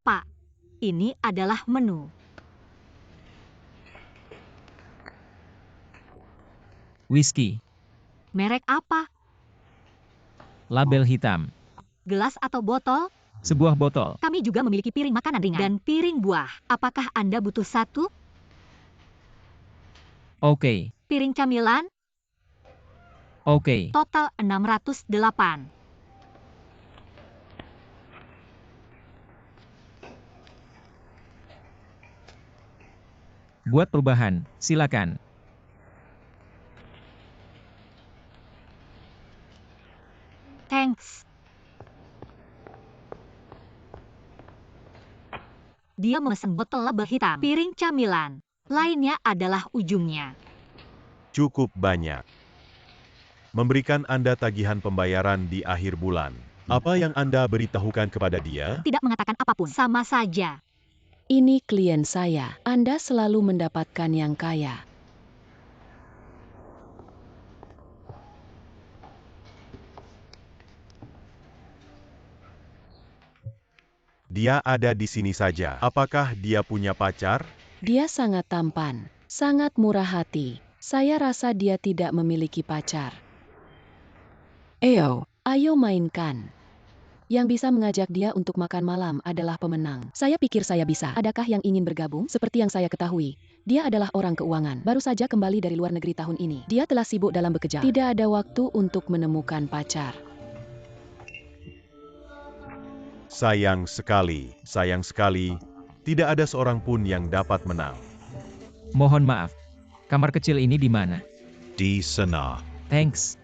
Pak, ini adalah menu. Whisky. Merek apa? Label hitam. Gelas atau botol? Sebuah botol. Kami juga memiliki piring makanan ringan dan piring buah. Apakah Anda butuh satu? Oke. Piring camilan? Oke. Total 608. Buat perubahan, silakan. Thanks. Dia memesan botol label hitam, piring camilan. Lainnya adalah ujungnya. Cukup banyak. Memberikan Anda tagihan pembayaran di akhir bulan. Apa yang Anda beritahukan kepada dia? Tidak mengatakan apapun, sama saja. Ini klien saya. Anda selalu mendapatkan yang kaya. Dia ada di sini saja. Apakah dia punya pacar? Dia sangat tampan, sangat murah hati. Saya rasa dia tidak memiliki pacar. Ayo mainkan. Yang bisa mengajak dia untuk makan malam adalah pemenang. Saya pikir saya bisa. Adakah yang ingin bergabung? Seperti yang saya ketahui, dia adalah orang keuangan. Baru saja kembali dari luar negeri tahun ini. Dia telah sibuk dalam bekerja. Tidak ada waktu untuk menemukan pacar. Sayang sekali, tidak ada seorang pun yang dapat menang. Mohon maaf. Kamar kecil ini di mana? Di sana. Thanks.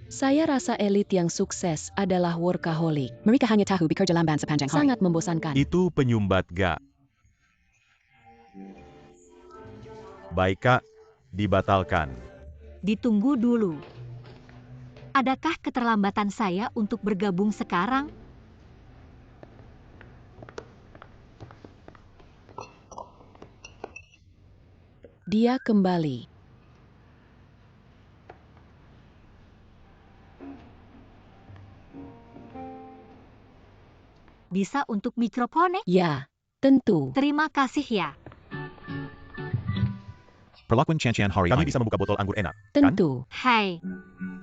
Saya rasa elit yang sukses adalah workaholic. Mereka hanya tahu bekerja lamban sepanjang hari. Sangat membosankan. Itu penyumbat gak? Baik Kak, dibatalkan. Ditunggu dulu. Adakah keterlambatan saya untuk bergabung sekarang? Dia kembali. Bisa untuk mikrofone? Ya, tentu. Terima kasih ya. Perlakuan Chan hari Kami ini. bisa membuka botol anggur enak, kan? Tentu. Hai.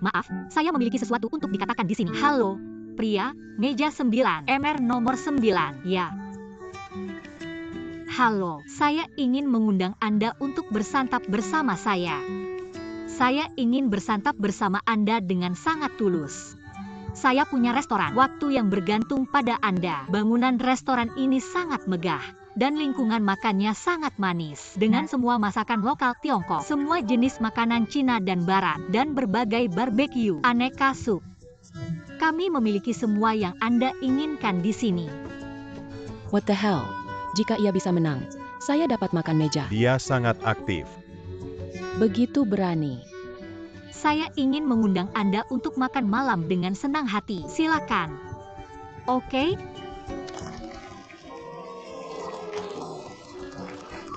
Maaf, saya memiliki sesuatu untuk dikatakan di sini. Halo, pria, meja 9, MR nomor 9, ya. Halo, saya ingin mengundang Anda untuk bersantap bersama saya. Saya ingin bersantap bersama Anda dengan sangat tulus. Saya punya restoran, waktu yang bergantung pada Anda. Bangunan restoran ini sangat megah, dan lingkungan makannya sangat manis. Dengan semua masakan lokal Tiongkok, semua jenis makanan Cina dan Barat, dan berbagai barbeque, aneka sup. Kami memiliki semua yang Anda inginkan di sini. What the hell? Jika ia bisa menang, saya dapat makan meja. Dia sangat aktif. Begitu berani. Saya ingin mengundang Anda untuk makan malam dengan senang hati. Silakan. Oke?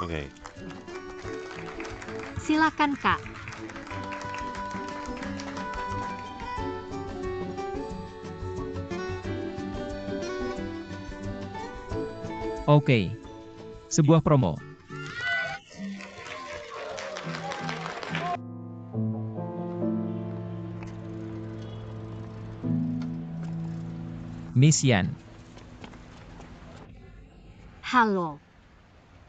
Oke. Silakan, Kak. Oke. Sebuah promo. Miss Yan. Halo.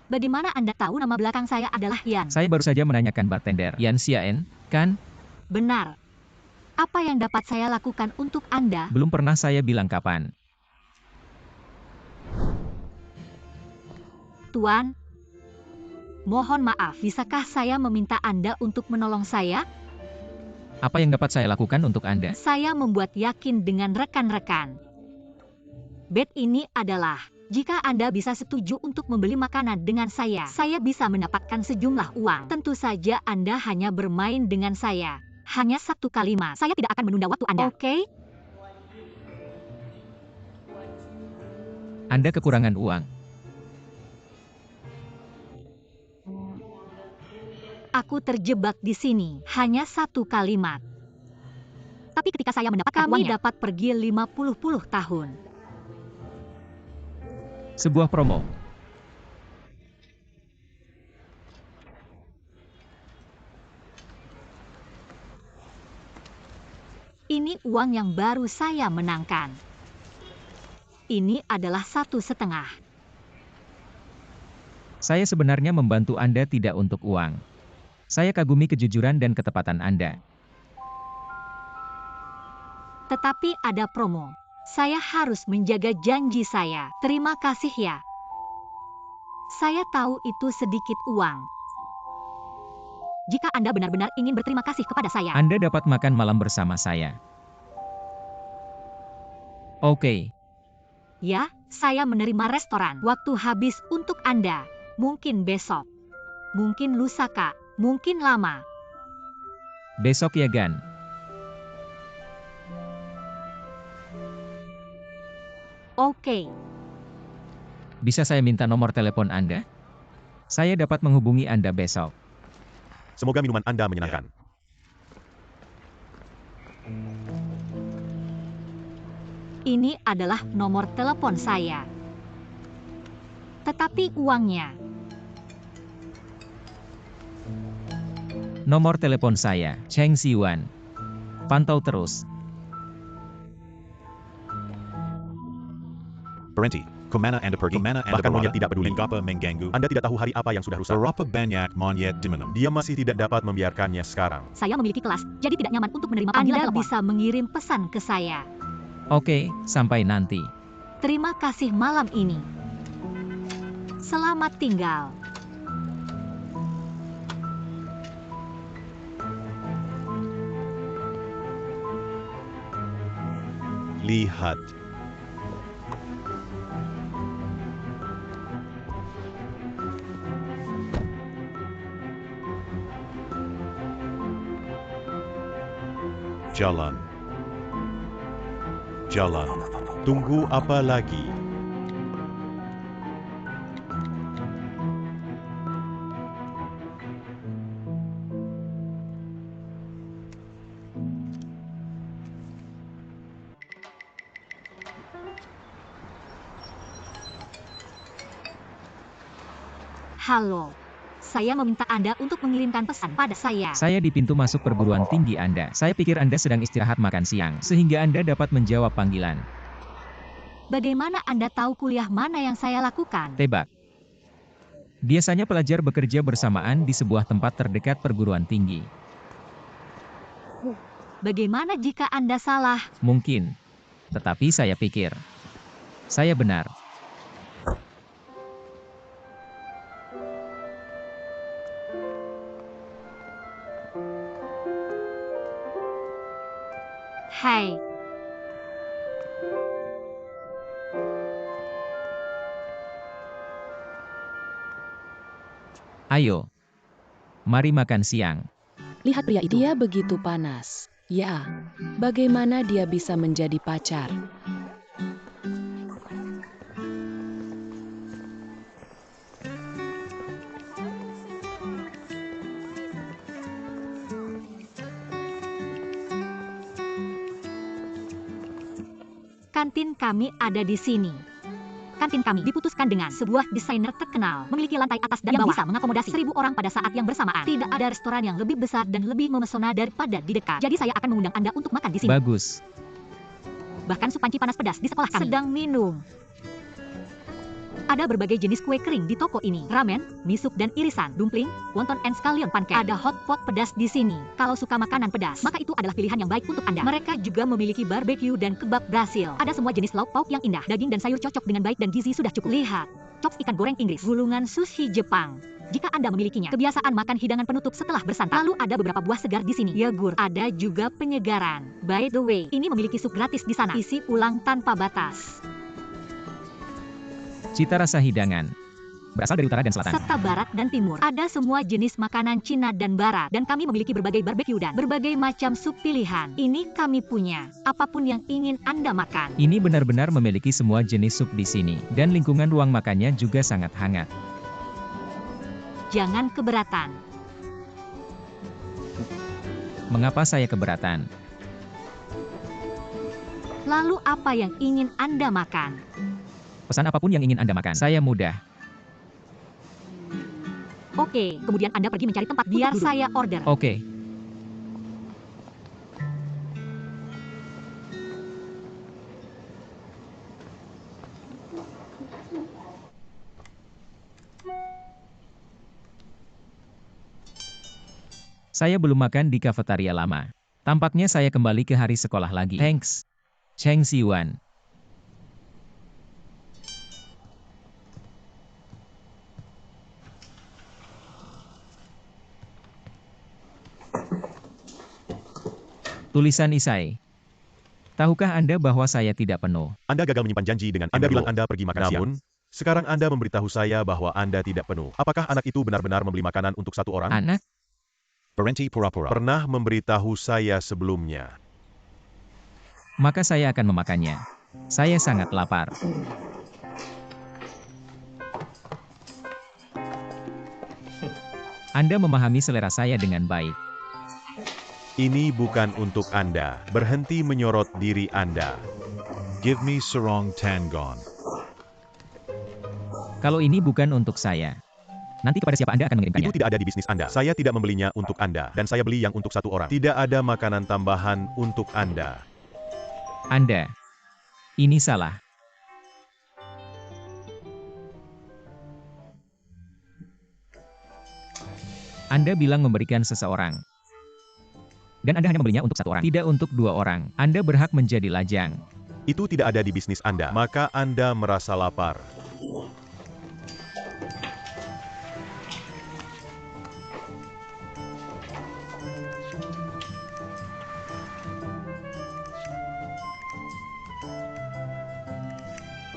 Bagaimana Anda tahu nama belakang saya adalah Yan? Saya baru saja menanyakan bartender. Yan Xiaen, kan? Benar. Apa yang dapat saya lakukan untuk Anda? Belum pernah saya bilang kapan. Tuan, mohon maaf, bisakah saya meminta Anda untuk menolong saya? Apa yang dapat saya lakukan untuk Anda? Saya membuat yakin dengan rekan-rekan. Bet ini adalah, jika Anda bisa setuju untuk membeli makanan dengan saya bisa mendapatkan sejumlah uang. Tentu saja Anda hanya bermain dengan saya. Hanya satu kalimat. Saya tidak akan menunda waktu Anda. Oke? Anda kekurangan uang. Aku terjebak di sini. Hanya satu kalimat. Tapi ketika saya mendapatkan uangnya, kami dapat pergi 50 tahun. Sebuah promo. Ini uang yang baru saya menangkan. Ini adalah 1,5. Saya sebenarnya membantu Anda tidak untuk uang. Saya kagumi kejujuran dan ketepatan Anda. Tetapi ada promo. Saya harus menjaga janji saya. Terima kasih ya. Saya tahu itu sedikit uang. Jika Anda benar-benar ingin berterima kasih kepada saya, Anda dapat makan malam bersama saya. Oke, ya, saya menerima restoran. Waktu habis untuk Anda. Mungkin besok. Mungkin lusa, Kak. Mungkin lama. besok ya Gan. Oke. Bisa saya minta nomor telepon Anda? Saya dapat menghubungi Anda besok. Semoga minuman Anda menyenangkan. Ini adalah nomor telepon saya. Tetapi uangnya. Nomor telepon saya, Cheng Siwan. Pantau terus. Berhenti. Kumana anda pergi, mana anda Bahkan monyet berada, tidak peduli. mengapa mengganggu, Anda tidak tahu hari apa yang sudah rusak. berapa banyak monyet diminum. Dia masih tidak dapat membiarkannya sekarang. Saya memiliki kelas, jadi tidak nyaman untuk menerima panggilan telepon. Anda bisa mengirim pesan ke saya. Oke, sampai nanti. Terima kasih malam ini. Selamat tinggal. Lihat. Jalan. Jalan. Tunggu apa lagi? Halo. Saya meminta Anda untuk mengirimkan pesan pada saya. Saya di pintu masuk perguruan tinggi Anda. Saya pikir Anda sedang istirahat makan siang, sehingga Anda dapat menjawab panggilan. Bagaimana Anda tahu kuliah mana yang saya lakukan? Tebak. Biasanya pelajar bekerja bersamaan di sebuah tempat terdekat perguruan tinggi. Bagaimana jika Anda salah? Mungkin. Tetapi saya pikir. Saya benar. Hai. Ayo. Mari makan siang. Lihat pria itu. Dia begitu panas. Ya, bagaimana dia bisa menjadi pacar? Kantin kami ada di sini. Kantin kami diputuskan dengan sebuah desainer terkenal, memiliki lantai atas dan bawah, bisa mengakomodasi 1.000 orang pada saat yang bersamaan. Tidak ada restoran yang lebih besar dan lebih memesona daripada di dekat. Jadi saya akan mengundang Anda untuk makan di sini. Bagus. Bahkan sup panci panas pedas di sekolah kami. Sedang minum. Ada berbagai jenis kue kering di toko ini. Ramen, mie sup dan irisan, dumpling, wonton and scallion pancake. Ada hot pot pedas di sini. Kalau suka makanan pedas, maka itu adalah pilihan yang baik untuk Anda. Mereka juga memiliki barbecue dan kebab Brasil. Ada semua jenis lauk pauk yang indah. Daging dan sayur cocok dengan baik dan gizi sudah cukup. Lihat, chops ikan goreng Inggris, gulungan sushi Jepang. Jika Anda memilikinya, kebiasaan makan hidangan penutup setelah bersantap. Lalu ada beberapa buah segar di sini. Yogurt, ada juga penyegaran. By the way, ini memiliki sup gratis di sana. Isi ulang tanpa batas. Cita rasa hidangan. Berasal dari utara dan selatan. Serta barat dan timur. Ada semua jenis makanan Cina dan barat. Dan kami memiliki berbagai barbecue dan berbagai macam sup pilihan. Ini kami punya. Apapun yang ingin Anda makan. Ini benar-benar memiliki semua jenis sup di sini. Dan lingkungan ruang makannya juga sangat hangat. Jangan keberatan. Mengapa saya keberatan? Lalu apa yang ingin Anda makan? Pesan apapun yang ingin Anda makan. Saya mudah. Oke, kemudian Anda pergi mencari tempat biar saya order. Oke. Saya belum makan di kafetaria lama. Tampaknya saya kembali ke hari sekolah lagi. Thanks, Cheng Siwan. Tulisan Isai. Tahukah Anda bahwa saya tidak penuh? Anda gagal menyimpan janji dengan Anda bilang Anda pergi makan siang. Namun, sekarang Anda memberitahu saya bahwa Anda tidak penuh. Apakah anak itu benar-benar membeli makanan untuk satu orang? Anak? Parenti pura-pura. Pernah memberitahu saya sebelumnya. Maka saya akan memakannya. Saya sangat lapar. Anda memahami selera saya dengan baik. Ini bukan untuk Anda. Berhenti menyorot diri Anda. Give me sarong tangon. Kalau ini bukan untuk saya, nanti kepada siapa Anda akan mengirimkannya? Itu tidak ada di bisnis Anda. Saya tidak membelinya untuk Anda. Dan saya beli yang untuk satu orang. Tidak ada makanan tambahan untuk Anda. Anda. Ini salah. Anda bilang memberikan seseorang. Dan Anda hanya membelinya untuk satu orang. Tidak untuk dua orang. Anda berhak menjadi lajang. Itu tidak ada di bisnis Anda. Maka Anda merasa lapar.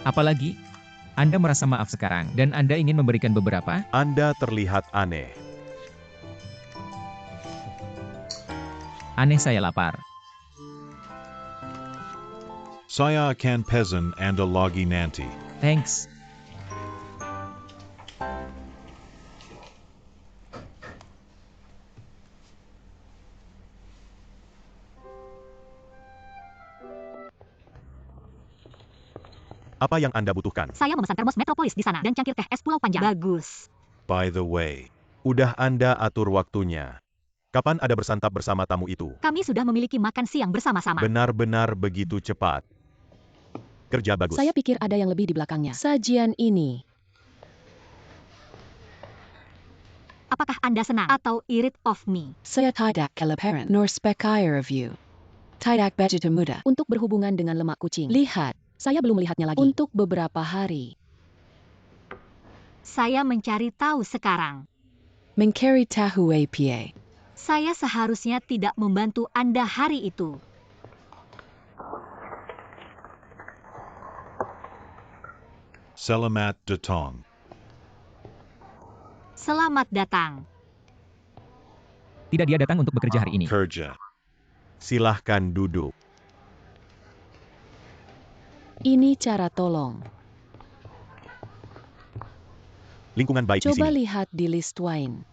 Apalagi, Anda merasa maaf sekarang, dan Anda ingin memberikan beberapa? Anda terlihat aneh. Aneh, saya lapar. Saya akan pesan Anda lagi nanti. Thanks. Apa yang Anda butuhkan? Saya memesan termos Metropolis di sana dan cangkir teh es Pulau Panjang. Bagus. By the way, udah Anda atur waktunya. Kapan Anda bersantap bersama tamu itu? Kami sudah memiliki makan siang bersama-sama. Benar-benar begitu cepat. Kerja bagus. Saya pikir ada yang lebih di belakangnya. Sajian ini. Apakah Anda senang atau irit of me? Saya tidak kelaparan, nor spekaya review. Tidak begitu mudah. Untuk berhubungan dengan lemak kucing. Lihat, saya belum melihatnya lagi. Untuk beberapa hari. Saya mencari tahu sekarang. Mencari tahu apa? Saya seharusnya tidak membantu Anda hari itu. Selamat datang. Selamat datang. Tidak, dia datang untuk bekerja hari ini. Kerja. Silahkan duduk. Ini cara tolong. Lingkungan baik di Coba sini. lihat di list wine.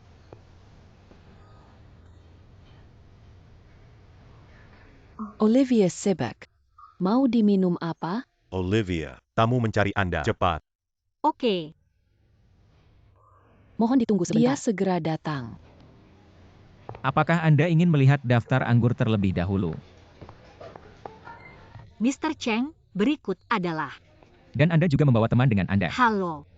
Olivia Sibak. Mau diminum apa? Olivia. Tamu mencari Anda. Cepat. Oke. Mohon ditunggu sebentar. Dia segera datang. Apakah Anda ingin melihat daftar anggur terlebih dahulu? Mr. Cheng, berikut adalah. Dan Anda juga membawa teman dengan Anda. Halo.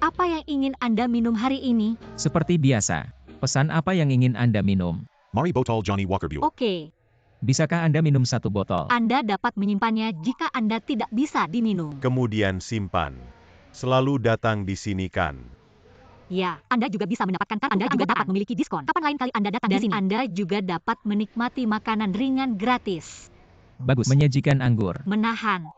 Apa yang ingin Anda minum hari ini? Seperti biasa. Pesan apa yang ingin Anda minum? Mari botol Johnny Walker Buell. Oke. Bisakah Anda minum satu botol? Anda dapat menyimpannya jika Anda tidak bisa diminum. Kemudian simpan. Selalu datang di sini kan? Ya, Anda juga bisa mendapatkan kartu Anda juga dapat memiliki diskon. Kapan lain kali Anda datang di sini? Anda juga dapat menikmati makanan ringan gratis. Bagus. Menyajikan anggur. Menahan.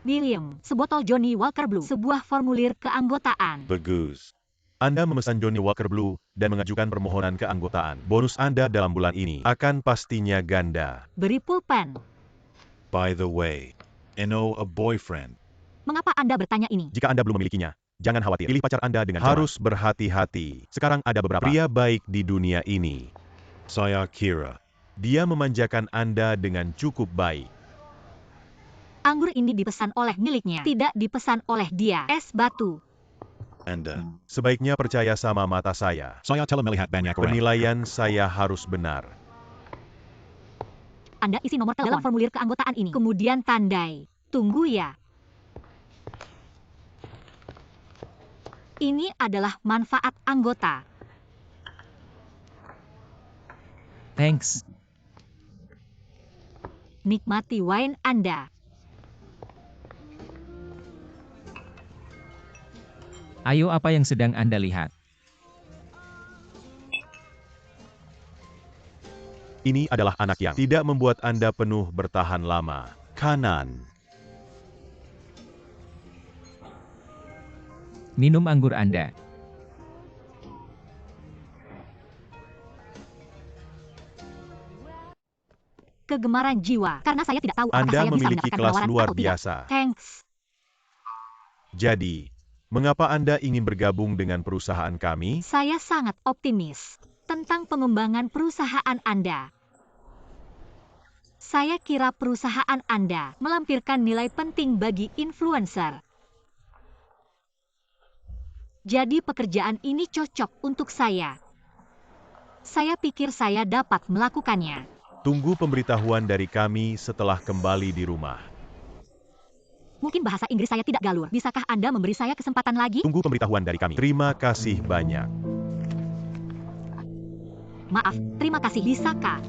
William, sebotol Johnny Walker Blue, sebuah formulir keanggotaan. Bagus. Anda memesan Johnny Walker Blue dan mengajukan permohonan keanggotaan. Bonus Anda dalam bulan ini akan pastinya ganda. Beri pulpen. By the way, Eno a boyfriend. Mengapa Anda bertanya ini? Jika Anda belum memilikinya, jangan khawatir. Pilih pacar Anda dengan cermat. Harus berhati-hati. Sekarang ada beberapa pria baik di dunia ini. Saya kira. Dia memanjakan Anda dengan cukup baik. Anggur ini dipesan oleh miliknya, tidak dipesan oleh dia. Es batu. Anda. Sebaiknya percaya sama mata saya. Saya telah melihat banyak orang. Penilaian saya harus benar. Anda isi nomor telepon dalam formulir keanggotaan ini. Kemudian tandai. Tunggu ya. Ini adalah manfaat anggota. Thanks. Nikmati wine Anda. Ayo, apa yang sedang Anda lihat? Ini adalah anak yang tidak membuat Anda penuh bertahan lama. Kanan. Minum anggur Anda. Kegemaran jiwa. Karena saya tidak tahu apakah Anda saya bisa memiliki mendapatkan kelas penawaran luar atau tidak. biasa. Thanks. Jadi, mengapa Anda ingin bergabung dengan perusahaan kami? Saya sangat optimis tentang pengembangan perusahaan Anda. Saya kira perusahaan Anda melampirkan nilai penting bagi influencer. Jadi pekerjaan ini cocok untuk saya. Saya pikir saya dapat melakukannya. Tunggu pemberitahuan dari kami setelah kembali di rumah. Mungkin bahasa Inggris saya tidak galur. Bisakah Anda memberi saya kesempatan lagi? Tunggu pemberitahuan dari kami. Terima kasih banyak. Maaf, terima kasih. Bisakah?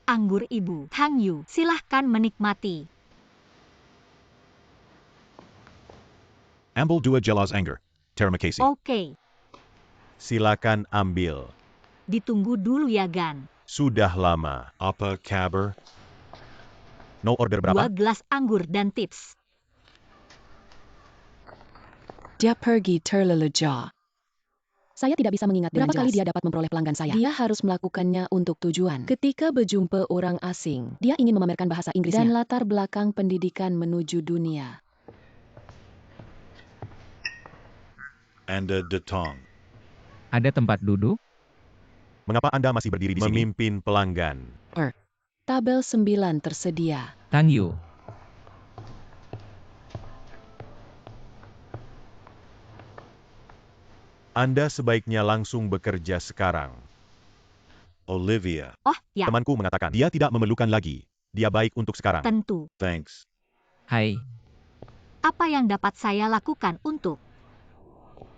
Anggur Ibu Hangyu, silahkan menikmati. Ambil 2 gelas anggur. Terima kasih. Oke, Silakan ambil. ditunggu dulu ya Gan. Sudah lama. Apa kabar? No order 2 berapa? gelas anggur dan tips. Dia pergi terlalu jauh. Saya tidak bisa mengingat berapa kali dia dapat memperoleh pelanggan saya. Dia harus melakukannya untuk tujuan. Ketika berjumpa orang asing, dia ingin memamerkan bahasa Inggrisnya dan latar belakang pendidikan menuju dunia. Anda datang. Ada tempat duduk? Mengapa Anda masih berdiri di sini? Memimpin pelanggan. Tabel 9 tersedia. Tang Yu. Anda sebaiknya langsung bekerja sekarang. Olivia. Oh, ya, Temanku mengatakan dia tidak memerlukan lagi. Dia baik untuk sekarang. tentu. Thanks. Hai. Apa yang dapat saya lakukan untuk?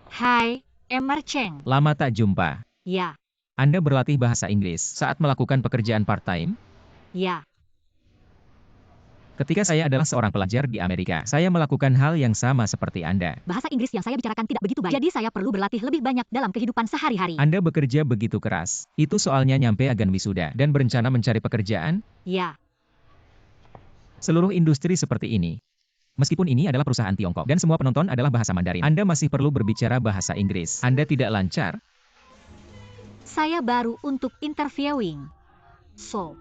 Hai, Emmer Cheng. Lama tak jumpa. Ya, Anda berlatih bahasa Inggris saat melakukan pekerjaan part-time? ya. Ketika saya adalah seorang pelajar di Amerika, saya melakukan hal yang sama seperti Anda. Bahasa Inggris yang saya bicarakan tidak begitu baik. Jadi saya perlu berlatih lebih banyak dalam kehidupan sehari-hari. Anda bekerja begitu keras. Itu soalnya nyampe agan wisuda dan berencana mencari pekerjaan? Ya, Seluruh industri seperti ini. Meskipun ini adalah perusahaan Tiongkok dan semua penonton adalah bahasa Mandarin, Anda masih perlu berbicara bahasa Inggris. Anda tidak lancar? saya baru untuk interviewing. So,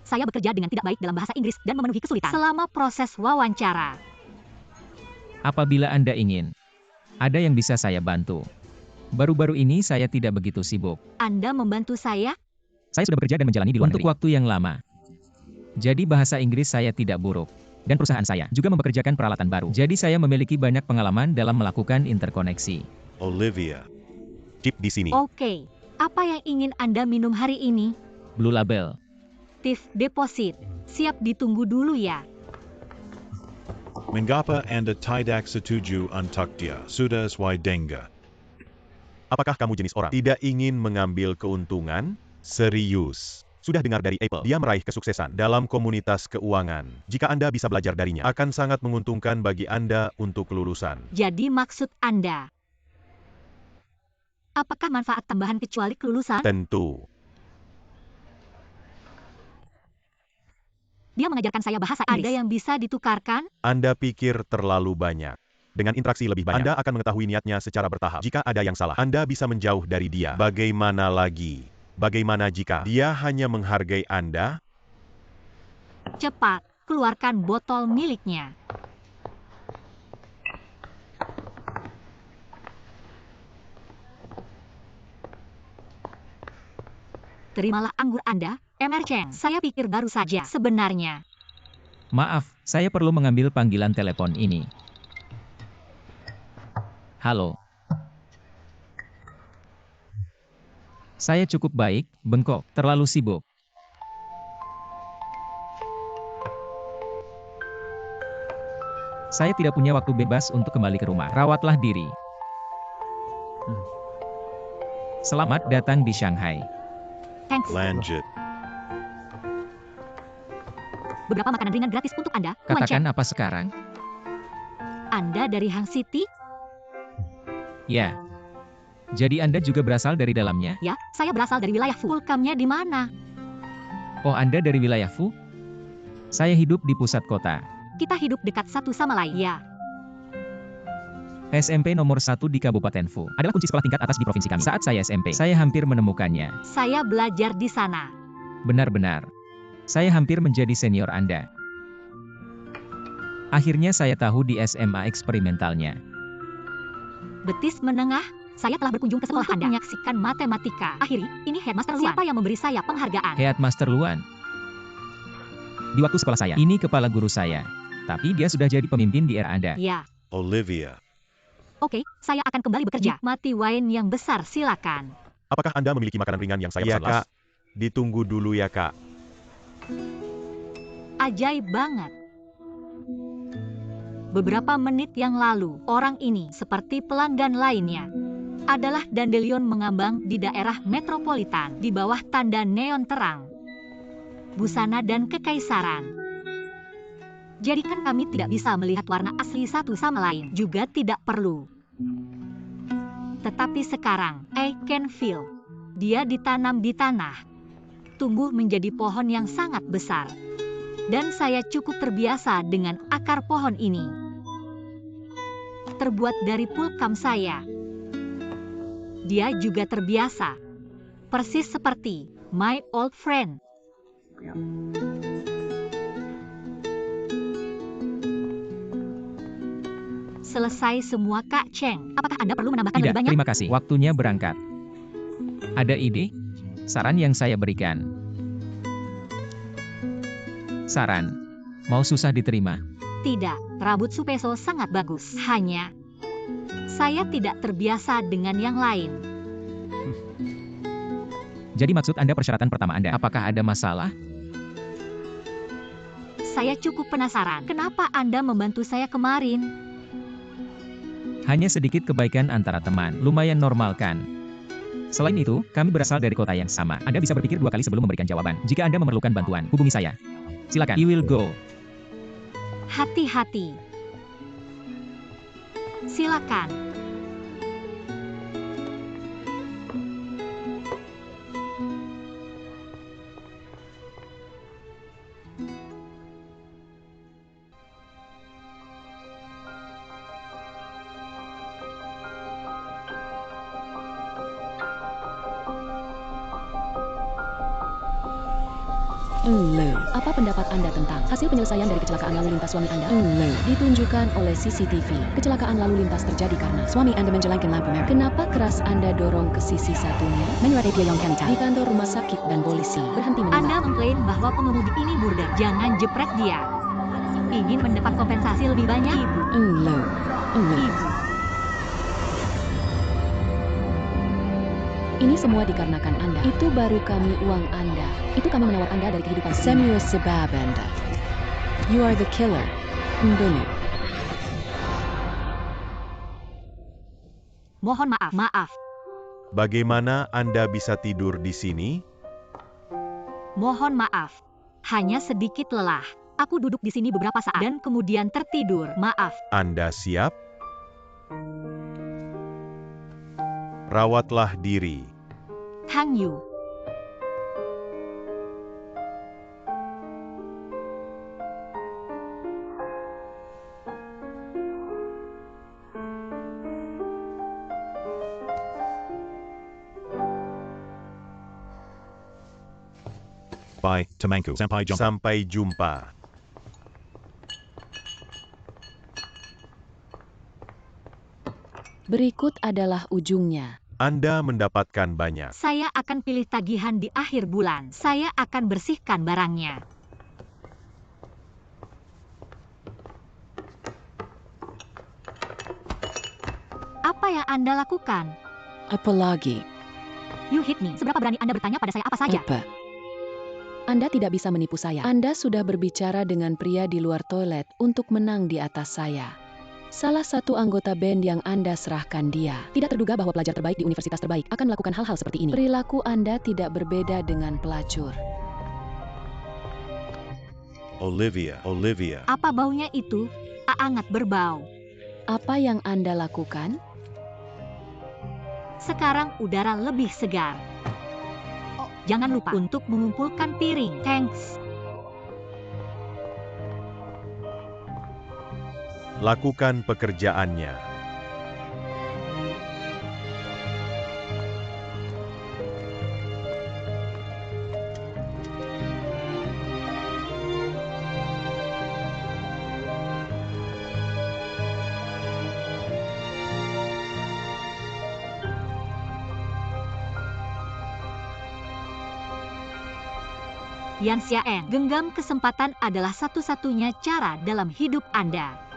saya bekerja dengan tidak baik dalam bahasa Inggris dan memenuhi kesulitan selama proses wawancara. Apabila Anda ingin, ada yang bisa saya bantu. Baru-baru ini saya tidak begitu sibuk. Anda membantu saya? Saya sudah bekerja dan menjalani di luar negeri untuk waktu yang lama. Jadi bahasa Inggris saya tidak buruk. Dan perusahaan saya juga mempekerjakan peralatan baru. Jadi saya memiliki banyak pengalaman dalam melakukan interkoneksi. Olivia. Chip di sini. Oke. Apa yang ingin Anda minum hari ini? Blue Label. Tip deposit. Siap ditunggu dulu ya. Mengapa Anda tidak setuju untuk dia? Sudah sesuai dengan. Apakah kamu jenis orang tidak ingin mengambil keuntungan? Serius. Sudah dengar dari Apple, dia meraih kesuksesan dalam komunitas keuangan. Jika Anda bisa belajar darinya, akan sangat menguntungkan bagi Anda untuk kelulusan. Jadi maksud Anda, apakah manfaat tambahan kecuali kelulusan? Tentu. Dia mengajarkan saya bahasa Inggris. Ada yang bisa ditukarkan? Anda pikir terlalu banyak. Dengan interaksi lebih banyak, Anda akan mengetahui niatnya secara bertahap. Jika ada yang salah, Anda bisa menjauh dari dia. Bagaimana lagi? Bagaimana jika dia hanya menghargai Anda? Cepat, keluarkan botol miliknya. terimalah anggur Anda, Mr. Cheng. Saya pikir baru saja. Sebenarnya, Maaf, saya perlu mengambil panggilan telepon ini. Halo. Saya cukup baik, bengkok, terlalu sibuk. Saya tidak punya waktu bebas untuk kembali ke rumah. Rawatlah diri. Selamat datang di Shanghai. thanks. Lanjut. Beberapa makanan ringan gratis untuk Anda, Tuan Cheng. Katakan apa sekarang? Anda dari Hang City? Ya. Jadi Anda juga berasal dari dalamnya? Ya, saya berasal dari wilayah Fu. Pulkamnya di mana? Oh, Anda dari wilayah Fu? Saya hidup di pusat kota. Kita hidup dekat satu sama lain. Ya, SMP nomor 1 di Kabupaten Fu adalah kunci sekolah tingkat atas di provinsi kami. Saat saya SMP, saya hampir menemukannya. saya belajar di sana. Benar-benar. Saya hampir menjadi senior Anda. Akhirnya saya tahu di SMA eksperimentalnya. Betis menengah, saya telah berkunjung ke sekolah Anda menyaksikan matematika. Akhiri, ini Headmaster Luan. Siapa yang memberi saya penghargaan? Headmaster Luan. Di waktu sekolah saya, ini kepala guru saya. Tapi dia sudah jadi pemimpin di era Anda. Ya, Olivia. oke, saya akan kembali bekerja. Mati wine yang besar, silakan. Apakah Anda memiliki makanan ringan yang saya Iya, pesan, Las? Kak. Ditunggu dulu ya, Kak. Ajaib banget. Beberapa menit yang lalu, orang ini, seperti pelanggan lainnya, adalah dandelion mengambang di daerah metropolitan, di bawah tanda neon terang, busana dan kekaisaran. Jadi kan kami tidak bisa melihat warna asli satu sama lain, juga tidak perlu. Tetapi sekarang, I can feel. Dia ditanam di tanah, tumbuh menjadi pohon yang sangat besar. Dan saya cukup terbiasa dengan akar pohon ini. Terbuat dari pulkam saya. Dia juga terbiasa. Persis seperti my old friend. Selesai semua, Kak Cheng. Apakah Anda perlu menambahkan Tidak, lebih banyak? terima kasih. Waktunya berangkat. Ada ide? Saran yang saya berikan. Saran. Mau susah diterima. Tidak, rambut Supeso sangat bagus. Hanya, saya tidak terbiasa dengan yang lain. Jadi maksud Anda persyaratan pertama Anda. Apakah ada masalah? Saya cukup penasaran, kenapa Anda membantu saya kemarin? Hanya sedikit kebaikan antara teman. Lumayan normal kan? Selain itu, kami berasal dari kota yang sama. Anda bisa berpikir 2 kali sebelum memberikan jawaban. Jika Anda memerlukan bantuan, hubungi saya. Silakan. You will go. Hati-hati. Silakan. Apa pendapat Anda tentang hasil penyelesaian dari kecelakaan lalu lintas suami Anda? Ditunjukkan oleh CCTV. Kecelakaan lalu lintas terjadi karena suami Anda menjalankan lampu merah. Kenapa keras Anda dorong ke sisi satunya? Menyurat Epia yang Kanita di kantor rumah sakit dan polisi berhenti menembak. Anda mengklaim bahwa pengemudi ini border. Jangan jepret dia. Ingin mendapat kompensasi lebih banyak, Ibu. Ibu. Ini semua dikarenakan Anda. Itu baru kami uang Anda. Itu kami menawar Anda dari kehidupan Samuel sebab Anda. You are the killer. Membunuh. Mohon maaf. Bagaimana Anda bisa tidur di sini? Mohon maaf. Hanya sedikit lelah. Aku duduk di sini beberapa saat dan kemudian tertidur. Maaf. Anda siap? Rawatlah diri. Hang Yu. Bye, Temangku. Sampai jumpa. Sampai jumpa. Berikut adalah ujungnya. Anda mendapatkan banyak. Saya akan pilih tagihan di akhir bulan. Saya akan bersihkan barangnya. Apa yang Anda lakukan? Apalagi? You hit me. Seberapa berani Anda bertanya pada saya apa saja? Apa? Anda tidak bisa menipu saya. Anda sudah berbicara dengan pria di luar toilet untuk menang di atas saya. Salah satu anggota band yang Anda serahkan dia. Tidak terduga bahwa pelajar terbaik di universitas terbaik akan melakukan hal-hal seperti ini. Perilaku Anda tidak berbeda dengan pelacur. Olivia. Apa baunya itu? Sangat berbau. Apa yang Anda lakukan? Sekarang udara lebih segar. Jangan lupa untuk mengumpulkan piring. Thanks. Lakukan pekerjaannya. Yan Xiaen, genggam kesempatan adalah satu-satunya cara dalam hidup Anda.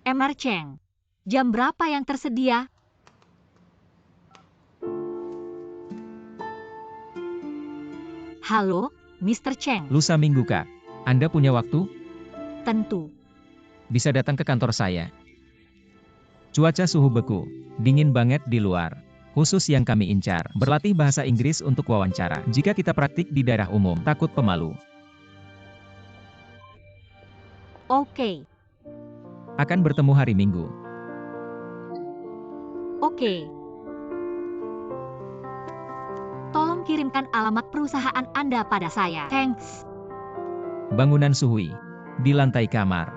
Emar Cheng, jam berapa yang tersedia? Halo, Mr. Cheng. Lusa Minggu, Kak. Anda punya waktu? Tentu. Bisa datang ke kantor saya. Cuaca suhu beku, dingin banget di luar. Khusus yang kami incar, berlatih bahasa Inggris untuk wawancara. Jika kita praktik di daerah umum, takut pemalu. Oke. Akan bertemu hari Minggu. Oke. Tolong kirimkan alamat perusahaan Anda pada saya. Thanks. Bangunan Suhui. Di lantai kamar.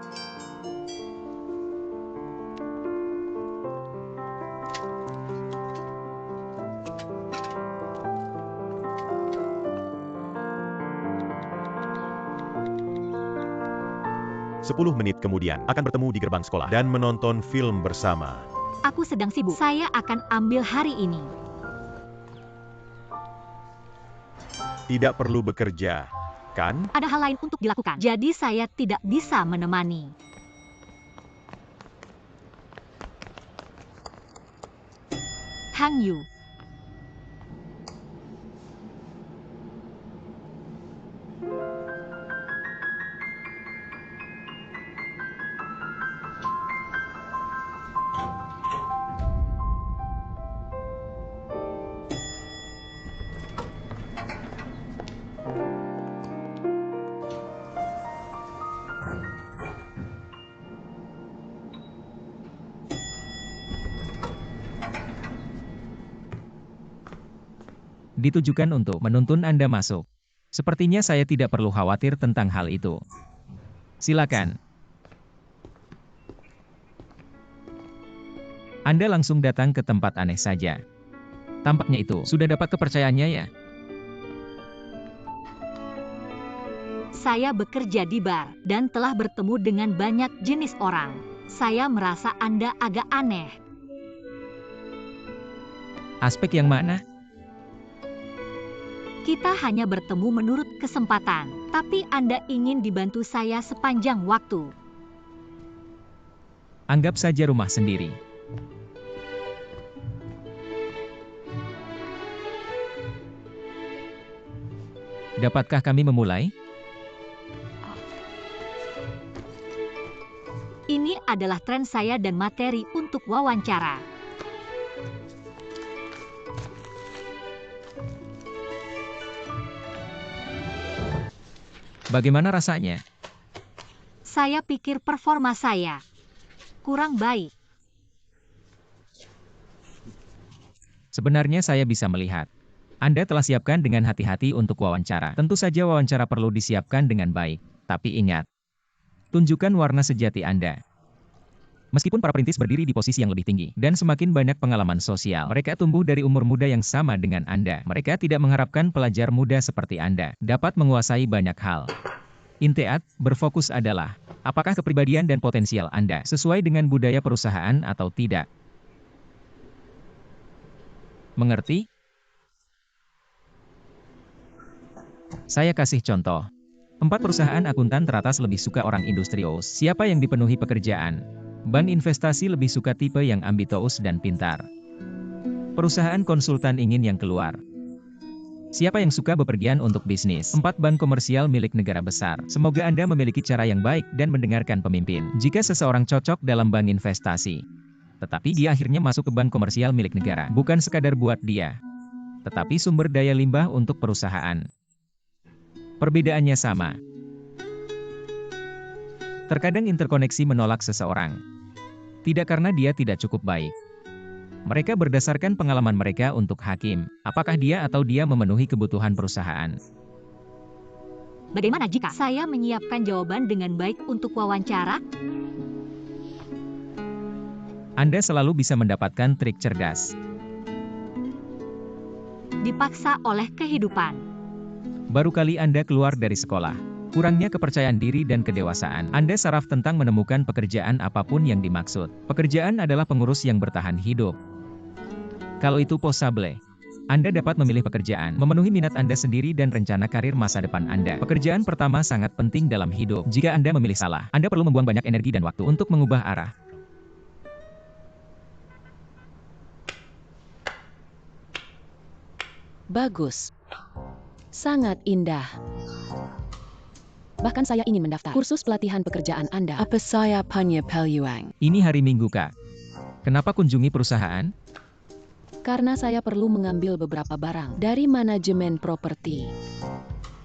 Sepuluh menit kemudian akan bertemu di gerbang sekolah dan menonton film bersama. Aku sedang sibuk. Saya akan ambil hari ini. Tidak perlu bekerja, kan? Ada hal lain untuk dilakukan. Jadi saya tidak bisa menemani. Hang Yu. Ditujukan untuk menuntun Anda masuk. Sepertinya saya tidak perlu khawatir tentang hal itu. Silakan. Anda langsung datang ke tempat aneh saja. Tampaknya itu sudah dapat kepercayaannya ya. Saya bekerja di bar dan telah bertemu dengan banyak jenis orang. Saya merasa Anda agak aneh. Aspek yang mana? Kita hanya bertemu menurut kesempatan, tapi Anda ingin dibantu saya sepanjang waktu. Anggap saja rumah sendiri. Dapatkah kami memulai? Ini adalah tren saya dan materi untuk wawancara. Bagaimana rasanya? Saya pikir performa saya kurang baik. Sebenarnya saya bisa melihat. Anda telah siapkan dengan hati-hati untuk wawancara. Tentu saja wawancara perlu disiapkan dengan baik. Tapi ingat, tunjukkan warna sejati Anda. Meskipun para perintis berdiri di posisi yang lebih tinggi dan semakin banyak pengalaman sosial, mereka tumbuh dari umur muda yang sama dengan Anda. Mereka tidak mengharapkan pelajar muda seperti Anda dapat menguasai banyak hal. Intiat, berfokus adalah, apakah kepribadian dan potensial Anda sesuai dengan budaya perusahaan atau tidak? Mengerti? Saya kasih contoh. 4 perusahaan akuntan teratas lebih suka orang industrius. Siapa yang dipenuhi pekerjaan? Bank investasi lebih suka tipe yang ambisius dan pintar. Perusahaan konsultan ingin yang keluar. Siapa yang suka bepergian untuk bisnis? 4 bank komersial milik negara besar. Semoga Anda memiliki cara yang baik dan mendengarkan pemimpin. Jika seseorang cocok dalam bank investasi, tetapi dia akhirnya masuk ke bank komersial milik negara, bukan sekadar buat dia, tetapi sumber daya limbah untuk perusahaan. Perbedaannya sama. Terkadang interkoneksi menolak seseorang. Tidak karena dia tidak cukup baik. Mereka berdasarkan pengalaman mereka untuk hakim, apakah dia atau dia memenuhi kebutuhan perusahaan. Bagaimana jika saya menyiapkan jawaban dengan baik untuk wawancara? Anda selalu bisa mendapatkan trik cerdas. Dipaksa oleh kehidupan. Baru kali Anda keluar dari sekolah. Kurangnya kepercayaan diri dan kedewasaan. Anda saraf tentang menemukan pekerjaan apapun yang dimaksud. Pekerjaan adalah pengurus yang bertahan hidup. Kalau itu possible, Anda dapat memilih pekerjaan, memenuhi minat Anda sendiri dan rencana karir masa depan Anda. Pekerjaan pertama sangat penting dalam hidup. Jika Anda memilih salah, Anda perlu membuang banyak energi dan waktu untuk mengubah arah. Bagus. Sangat indah. Bahkan saya ingin mendaftar kursus pelatihan pekerjaan Anda. Apa saya punya peluang? Ini hari Minggu, Kak. Kenapa kunjungi perusahaan? Karena saya perlu mengambil beberapa barang dari manajemen properti.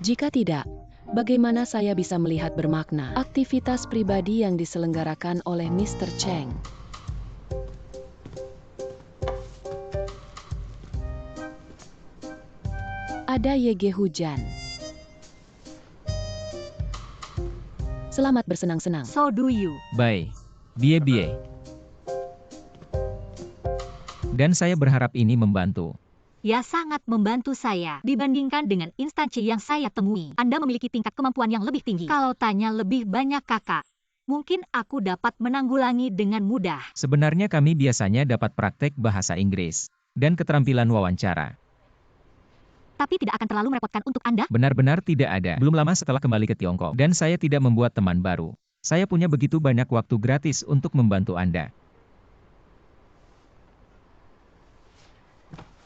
Jika tidak, bagaimana saya bisa melihat bermakna aktivitas pribadi yang diselenggarakan oleh Mr. Cheng? Ada YG hujan. Selamat bersenang-senang. So do you. Bye. Bye. Dan saya berharap ini membantu. Ya, sangat membantu saya. Dibandingkan dengan instansi yang saya temui, Anda memiliki tingkat kemampuan yang lebih tinggi. Kalau tanya lebih banyak kakak, mungkin aku dapat menanggulangi dengan mudah. Sebenarnya kami biasanya dapat praktek bahasa Inggris dan keterampilan wawancara. Tapi tidak akan terlalu merepotkan untuk Anda? Benar-benar tidak ada. Belum lama setelah kembali ke Tiongkok, dan saya tidak membuat teman baru. Saya punya begitu banyak waktu gratis untuk membantu Anda.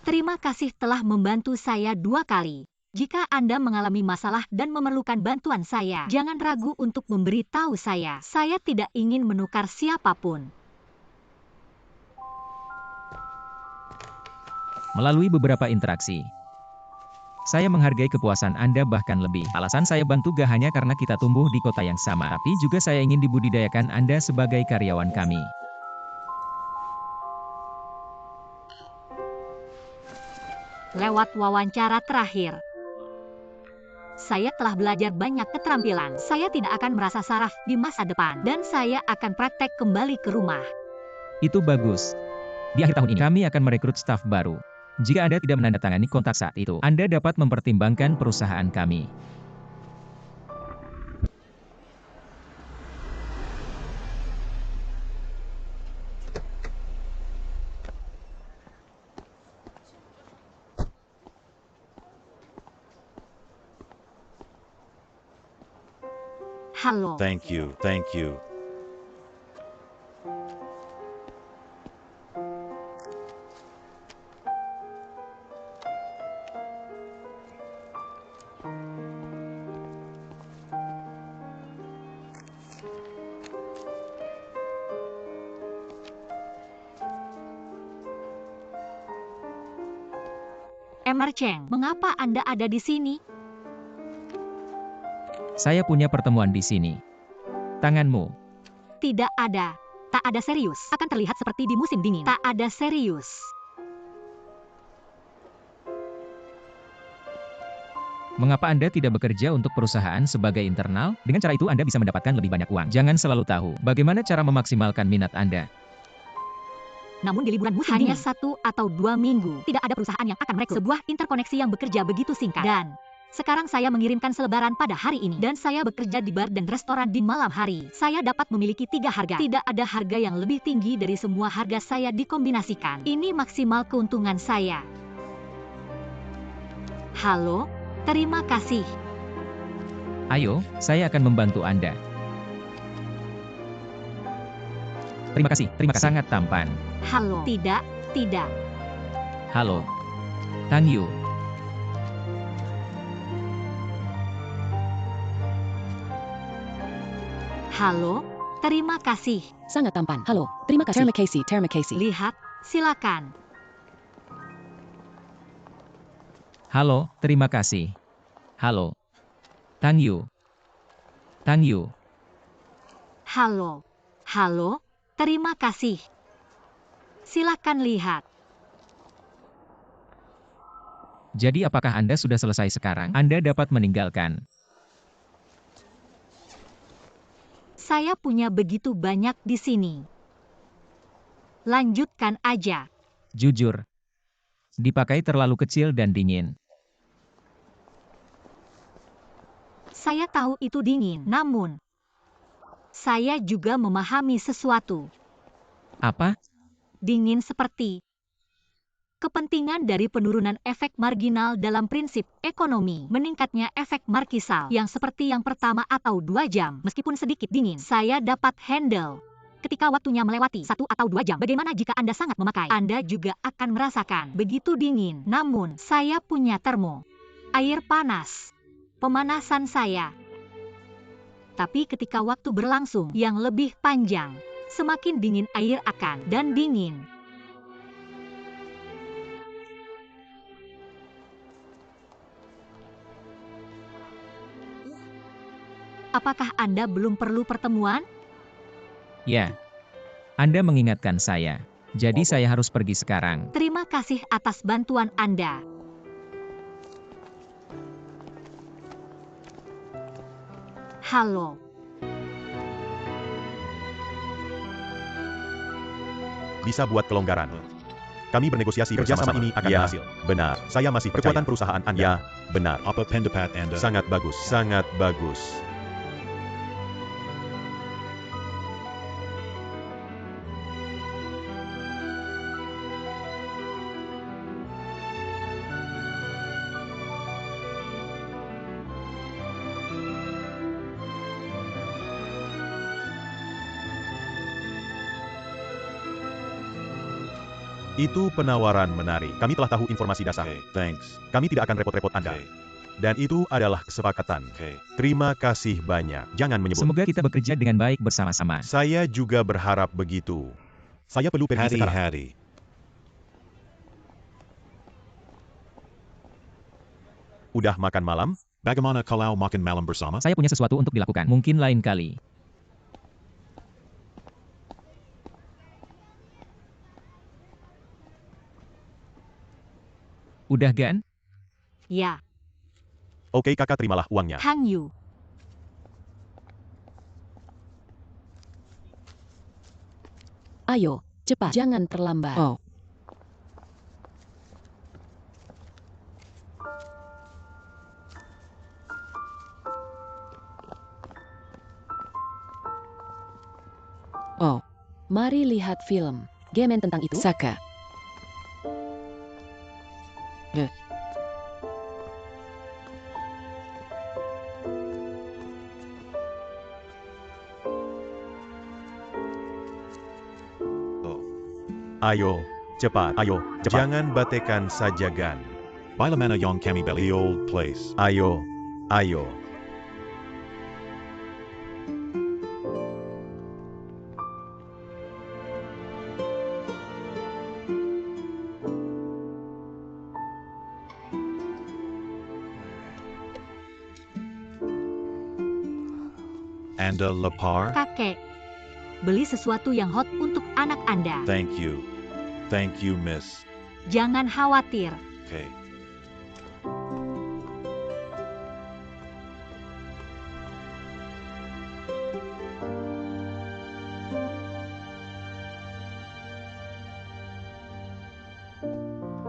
Terima kasih telah membantu saya 2 kali. Jika Anda mengalami masalah dan memerlukan bantuan saya, jangan ragu untuk memberitahu saya. Saya tidak ingin menukar siapapun. Melalui beberapa interaksi, saya menghargai kepuasan Anda bahkan lebih. Alasan saya bantu gak hanya karena kita tumbuh di kota yang sama, tapi juga saya ingin dibudidayakan Anda sebagai karyawan kami. Lewat wawancara terakhir, saya telah belajar banyak keterampilan. Saya tidak akan merasa saraf di masa depan, dan saya akan praktek kembali ke rumah. Itu bagus. Di akhir tahun ini, kami akan merekrut staf baru. Jika Anda tidak menandatangani kontrak saat itu, Anda dapat mempertimbangkan perusahaan kami. Halo. Thank you. Mr. Cheng, mengapa Anda ada di sini? Saya punya pertemuan di sini. Tanganmu. Tidak ada. Tak ada serius. Akan terlihat seperti di musim dingin. Tak ada serius. Mengapa Anda tidak bekerja untuk perusahaan sebagai internal? Dengan cara itu Anda bisa mendapatkan lebih banyak uang. Jangan selalu tahu bagaimana cara memaksimalkan minat Anda. Namun di liburan musim hanya 1 atau 2 minggu, tidak ada perusahaan yang akan merekrut sebuah interkoneksi yang bekerja begitu singkat. Dan sekarang saya mengirimkan selebaran pada hari ini. Dan saya bekerja di bar dan restoran di malam hari. Saya dapat memiliki 3 harga. Tidak ada harga yang lebih tinggi dari semua harga saya dikombinasikan. Ini maksimal keuntungan saya. Halo, terima kasih. Ayo, saya akan membantu Anda. Terima kasih, sangat tampan. Halo, tidak. Halo. Tang Yu. Halo, terima kasih. Sangat tampan. Halo, terima kasih. Terima kasih. Lihat, silakan. Halo, terima kasih. Halo. Tang Yu. Halo, terima kasih. Silakan lihat. Jadi apakah Anda sudah selesai sekarang? Anda dapat meninggalkan. Saya punya begitu banyak di sini. Lanjutkan aja. Jujur. Dipakai terlalu kecil dan dingin. Saya tahu itu dingin, namun saya juga memahami sesuatu. Apa? Dingin seperti kepentingan dari penurunan efek marginal dalam prinsip ekonomi, meningkatnya efek markisal yang seperti yang pertama atau 2 jam, meskipun sedikit dingin, saya dapat handle. Ketika waktunya melewati 1 atau 2 jam, bagaimana jika Anda sangat memakai? Anda juga akan merasakan begitu dingin. Namun, saya punya termo. Air panas. Pemanasan saya. Tapi ketika waktu berlangsung yang lebih panjang, semakin dingin air akan dan dingin. Apakah Anda belum perlu pertemuan? Ya. Anda mengingatkan saya. Jadi saya harus pergi sekarang. Terima kasih atas bantuan Anda. Halo. Bisa buat kelonggaran. Kami bernegosiasi bersama ini akan berhasil. Benar. Saya masih percaya. Kekuatan perusahaan Anda. Ya, benar. Apa pendapat Anda? Sangat bagus. Sangat bagus. Itu penawaran menarik. Kami telah tahu informasi dasar. Okay, thanks. Kami tidak akan repot-repot Anda. Okay. Dan itu adalah kesepakatan. Okay. Terima kasih banyak. Jangan menyebut. Semoga kita bekerja dengan baik bersama-sama. Saya juga berharap begitu. Saya perlu pergi sekarang. Hati-hati. Udah makan malam? Bagaimana kalau makan malam bersama? Saya punya sesuatu untuk dilakukan. Mungkin lain kali. Udah Gan? Ya, Oke kakak, terimalah uangnya. Tang Yu. Ayo, cepat. Jangan terlambat. Oh. Oh. Mari lihat film. Game tentang itu. Saka. Ayo, cepat. Ayo, cepat. Jangan batekan saja Gan. Bila mana yang kami beli? The old place. Ayo. Anda lapar? Kakek, beli sesuatu yang hot untuk anak Anda. Thank you. Thank you, miss. Jangan khawatir. Okay.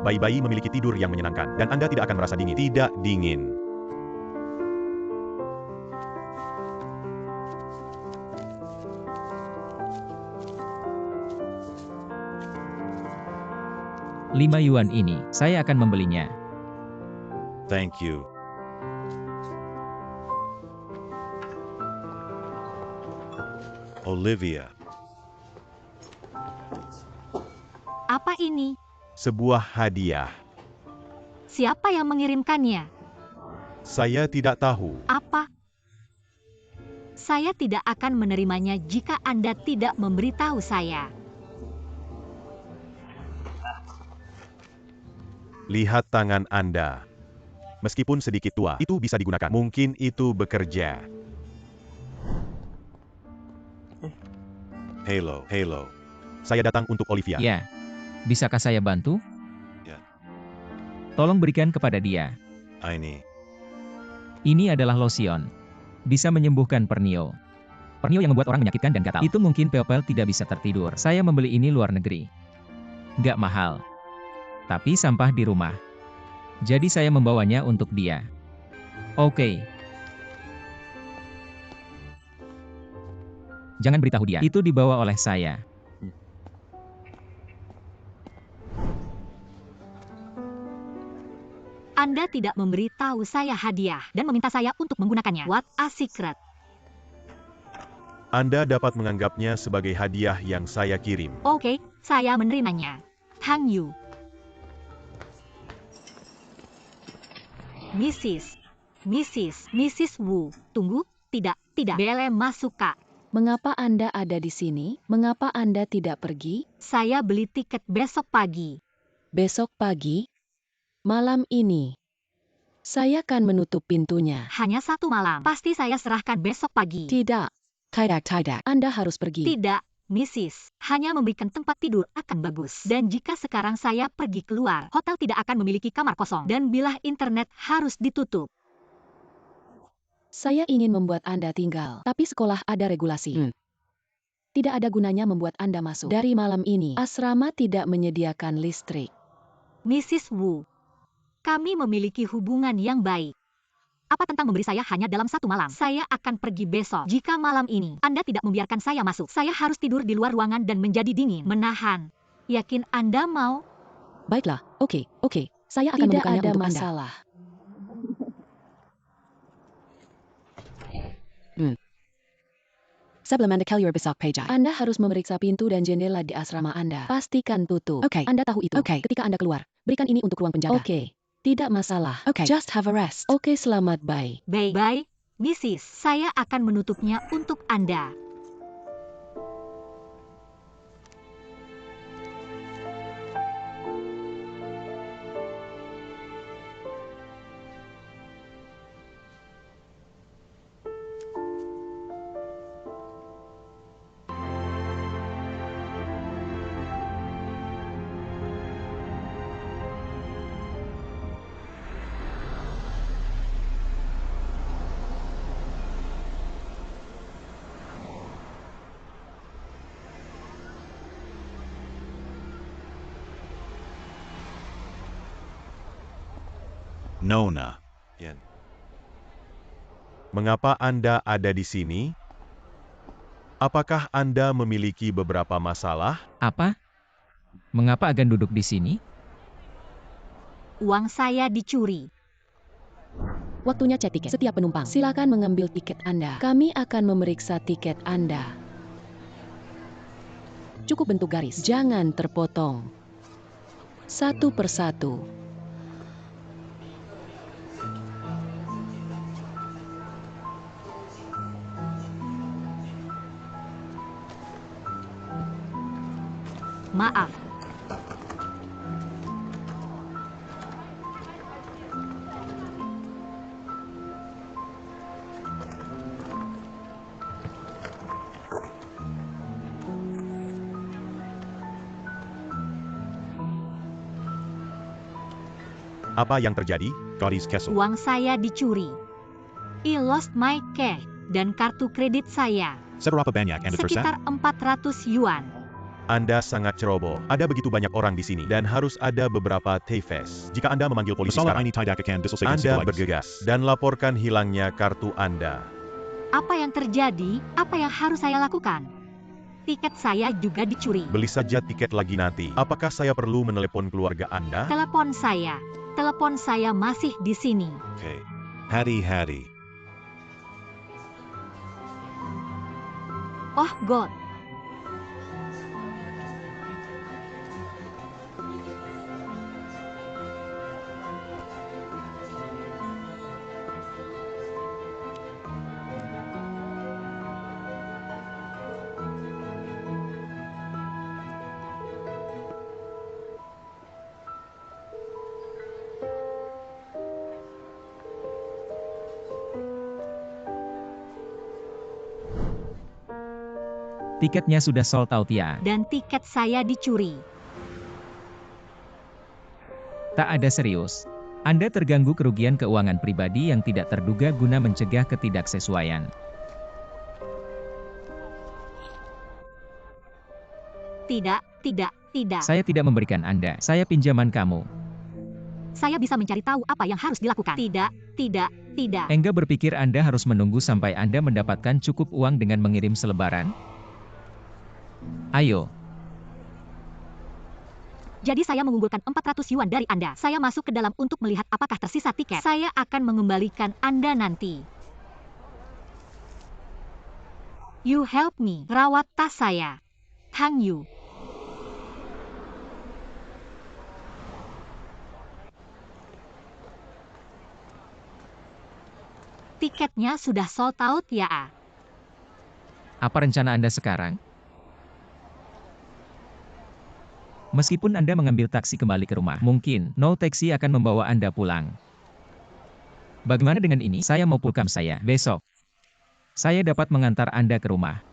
Bayi-bayi memiliki tidur yang menyenangkan, dan Anda tidak akan merasa dingin. Tidak dingin. Yuan ini, saya akan membelinya. Thank you. Olivia. Apa ini? Sebuah hadiah. Siapa yang mengirimkannya? Saya tidak tahu. Apa? Saya tidak akan menerimanya jika Anda tidak memberitahu saya. Lihat tangan Anda. Meskipun sedikit tua, itu bisa digunakan. Mungkin itu bekerja. Halo. Saya datang untuk Olivia. Ya. Bisakah saya bantu? Ya. Tolong berikan kepada dia. Ini. Ini adalah lotion. Bisa menyembuhkan pernio. Pernio yang membuat orang menyakitkan dan gatal. Itu mungkin People tidak bisa tertidur. Saya membeli ini luar negeri. Nggak mahal. Tapi sampah di rumah. Jadi saya membawanya untuk dia. Oke. Jangan beritahu dia. Itu dibawa oleh saya. Anda tidak memberitahu saya hadiah dan meminta saya untuk menggunakannya. What a secret. Anda dapat menganggapnya sebagai hadiah yang saya kirim. Oke, saya menerimanya. Thank you. Mrs. Wu. Tunggu, tidak. Bele masuk, Kak. Mengapa Anda ada di sini? Mengapa Anda tidak pergi? Saya beli tiket besok pagi. Besok pagi? Malam ini. Saya akan menutup pintunya. Hanya 1 malam. Pasti saya serahkan besok pagi. Tidak. Tidak. Anda harus pergi. Tidak, Mrs. Hanya memberikan tempat tidur akan bagus. Dan jika sekarang saya pergi keluar, hotel tidak akan memiliki kamar kosong. Dan bilah internet harus ditutup. Saya ingin membuat Anda tinggal, tapi sekolah ada regulasi. Tidak ada gunanya membuat Anda masuk. Dari malam ini, asrama tidak menyediakan listrik. Mrs. Wu, kami memiliki hubungan yang baik. Apa tentang memberi saya hanya dalam 1 malam? Saya akan pergi besok. Jika malam ini Anda tidak membiarkan saya masuk, saya harus tidur di luar ruangan dan menjadi dingin. Menahan. Yakin Anda mau? Baiklah, oke. Saya akan membukanya untuk Anda. Tidak ada masalah. Sebelum Anda keluar besok pagi, Anda harus memeriksa pintu dan jendela di asrama Anda. Pastikan tutup. Oke, Anda tahu itu. Oke, ketika Anda keluar, berikan ini untuk ruang penjaga. Oke, tidak masalah. Oke, just have a rest. Oke, selamat, bye. Bye, Mrs. Saya akan menutupnya untuk Anda. Nona. Mengapa Anda ada di sini? Apakah Anda memiliki beberapa masalah? Apa? Mengapa agan duduk di sini? Uang saya dicuri. Waktunya cek tiket. Setiap penumpang, silakan mengambil tiket Anda. Kami akan memeriksa tiket Anda. Cukup bentuk garis, jangan terpotong. Satu persatu. Maaf. Apa yang terjadi, Cory's Castle? Uang saya dicuri. I lost my cash dan kartu kredit saya. Seberapa banyak Anda tersesat? Sekitar 400 yuan. Anda sangat ceroboh. Ada begitu banyak orang di sini dan harus ada beberapa TFS. Jika Anda memanggil polisi Masalah sekarang, ini tidak akan diselesaikan Anda setelah bergegas dan laporkan hilangnya kartu Anda. Apa yang terjadi? Apa yang harus saya lakukan? Tiket saya juga dicuri. Beli saja tiket lagi nanti. Apakah saya perlu menelepon keluarga Anda? Telepon saya masih di sini. Oke. Hati-hati. Oh God. Tiketnya sudah sold out ya. Dan tiket saya dicuri. Tak ada serius. Anda terganggu kerugian keuangan pribadi yang tidak terduga guna mencegah ketidaksesuaian. Tidak. Saya tidak memberikan Anda. Saya pinjaman kamu. Saya bisa mencari tahu apa yang harus dilakukan. Tidak. Engga berpikir Anda harus menunggu sampai Anda mendapatkan cukup uang dengan mengirim selebaran? Ayo. Jadi saya mengunggulkan 400 yuan dari Anda. Saya masuk ke dalam untuk melihat apakah tersisa tiket. Saya akan mengembalikan Anda nanti. You help me. Rawat tas saya. Hang Yu. Tiketnya sudah sold out ya. Apa rencana Anda sekarang? Meskipun Anda mengambil taksi kembali ke rumah, mungkin no taxi akan membawa Anda pulang. Bagaimana dengan ini? Saya mau pulang saya besok. Saya dapat mengantar Anda ke rumah.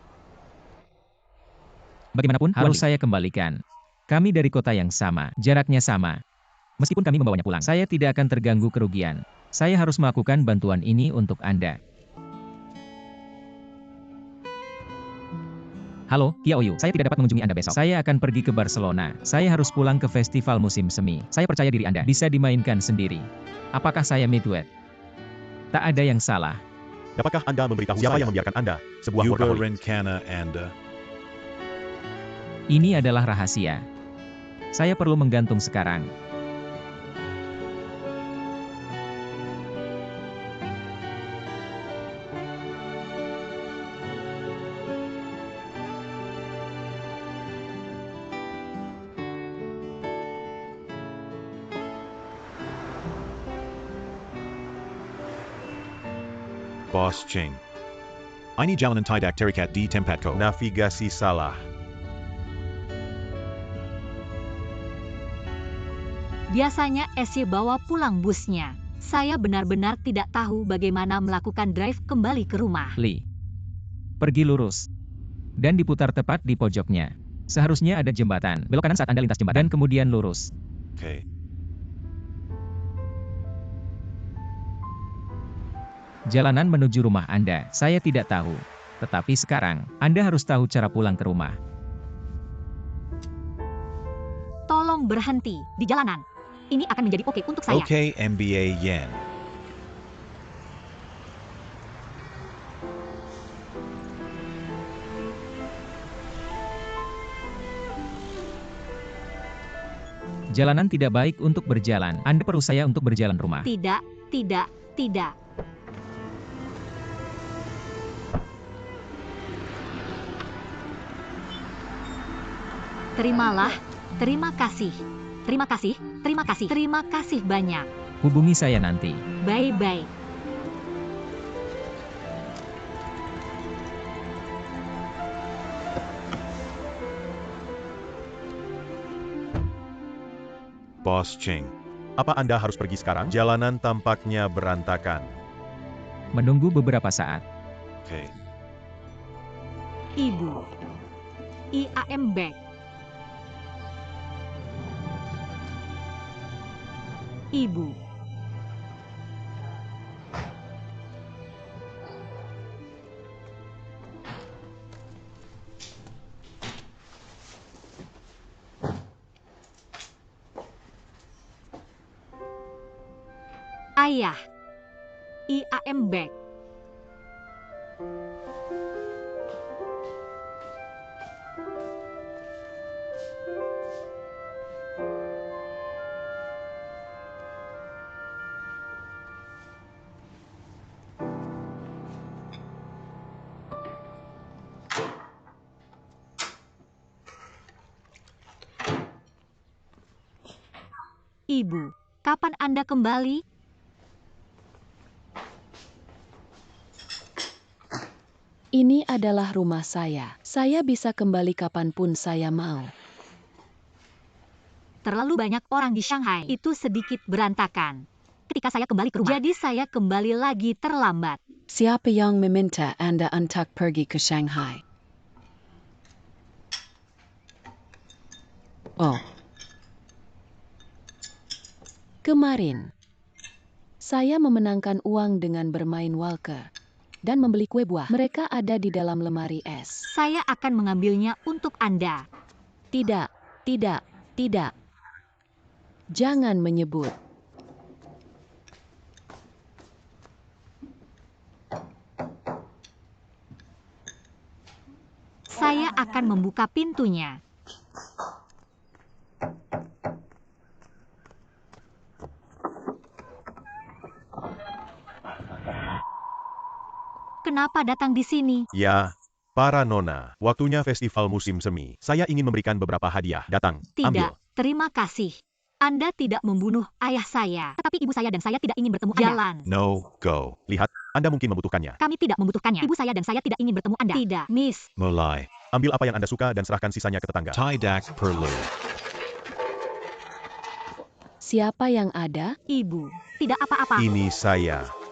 Bagaimanapun harus saya kembalikan. Kami dari kota yang sama, jaraknya sama. Meskipun kami membawanya pulang, saya tidak akan terganggu kerugian. Saya harus melakukan bantuan ini untuk Anda. Halo, Kiaoyu, saya tidak dapat mengunjungi Anda besok. Saya akan pergi ke Barcelona. Saya harus pulang ke festival musim semi. Saya percaya diri Anda bisa dimainkan sendiri. Apakah saya midwet? Tak ada yang salah. Dapatkah Anda memberitahu siapa yang membiarkan Anda? Sebuah Yuba workaholic. rencana Anda. Ini adalah rahasia. Saya perlu menggantung sekarang. Boss Ching. Ini jalanan tidak terikat di tempatku. Navigasi salah. Biasanya SY bawa pulang busnya. Saya benar-benar tidak tahu bagaimana melakukan drive kembali ke rumah. Li. Pergi lurus. Dan diputar tepat di pojoknya. Seharusnya ada jembatan. Belok kanan saat Anda lintas jembatan, kemudian lurus. Oke. Jalanan menuju rumah Anda, saya tidak tahu. Tetapi sekarang, Anda harus tahu cara pulang ke rumah. Tolong berhenti di jalanan. Ini akan menjadi oke untuk saya. Oke, MBA Yen. Jalanan tidak baik untuk berjalan. Anda perlu saya untuk berjalan rumah. Tidak. Terimalah. Terima kasih. Terima kasih banyak. Hubungi saya nanti. Bye-bye. Boss Ching. Apa Anda harus pergi sekarang? Jalanan tampaknya berantakan. Menunggu beberapa saat. Oke. Ibu. I am back. Ibu. Ayah. I am back. Ibu, kapan Anda kembali? Ini adalah rumah saya. Saya bisa kembali kapanpun saya mau. Terlalu banyak orang di Shanghai. Itu sedikit berantakan. Ketika saya kembali ke rumah, jadi saya kembali lagi terlambat. Siapa yang meminta Anda untuk pergi ke Shanghai? Oh. Kemarin, saya memenangkan uang dengan bermain Walker dan membeli kue buah. Mereka ada di dalam lemari es. Saya akan mengambilnya untuk Anda. Tidak, tidak, tidak. Jangan menyebut. Saya akan membuka pintunya. Kenapa datang di sini? Ya, para nona, waktunya festival musim semi. Saya ingin memberikan beberapa hadiah. Datang, ambil. Tidak, terima kasih. Anda tidak membunuh ayah saya, tetapi ibu saya dan saya tidak ingin bertemu Anda. Jalan. No, go. Lihat, Anda mungkin membutuhkannya. Kami tidak membutuhkannya. Ibu saya dan saya tidak ingin bertemu Anda. Tidak, Miss. Mulai. Ambil apa yang Anda suka dan serahkan sisanya ke tetangga. Tidak perlu. Siapa yang ada? Ibu, tidak apa-apa. Ini saya.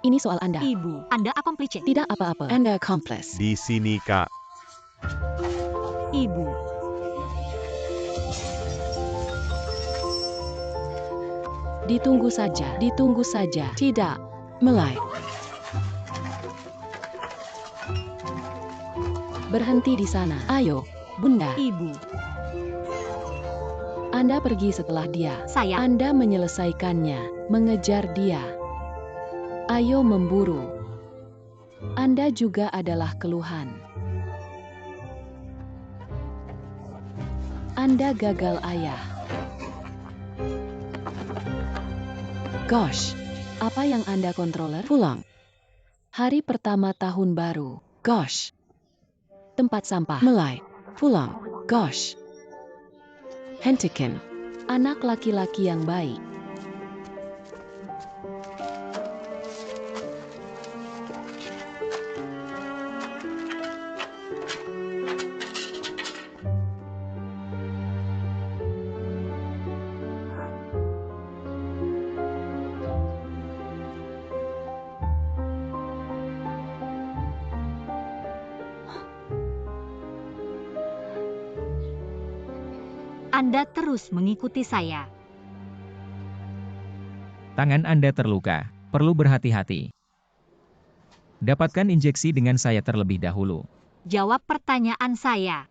Ini soal Anda. Ibu, Anda accomplice. Tidak apa-apa. Anda accomplice. Di sini, Kak. Ibu. Ditunggu saja, ditunggu saja. Tidak. Mulai. Berhenti di sana. Ayo, Bunda. Ibu. Anda pergi setelah dia. Saya. Anda menyelesaikannya, mengejar dia. Ayo memburu. Anda juga adalah keluhan. Anda gagal, ayah. Gosh, apa yang Anda controller? Pulang. Hari pertama tahun baru. Gosh. Tempat sampah. Mulai. Pulang. Gosh. Hentikan. Anak laki-laki yang baik. Anda terus mengikuti saya. Tangan Anda terluka. Perlu berhati-hati. Dapatkan injeksi dengan saya terlebih dahulu. Jawab pertanyaan saya.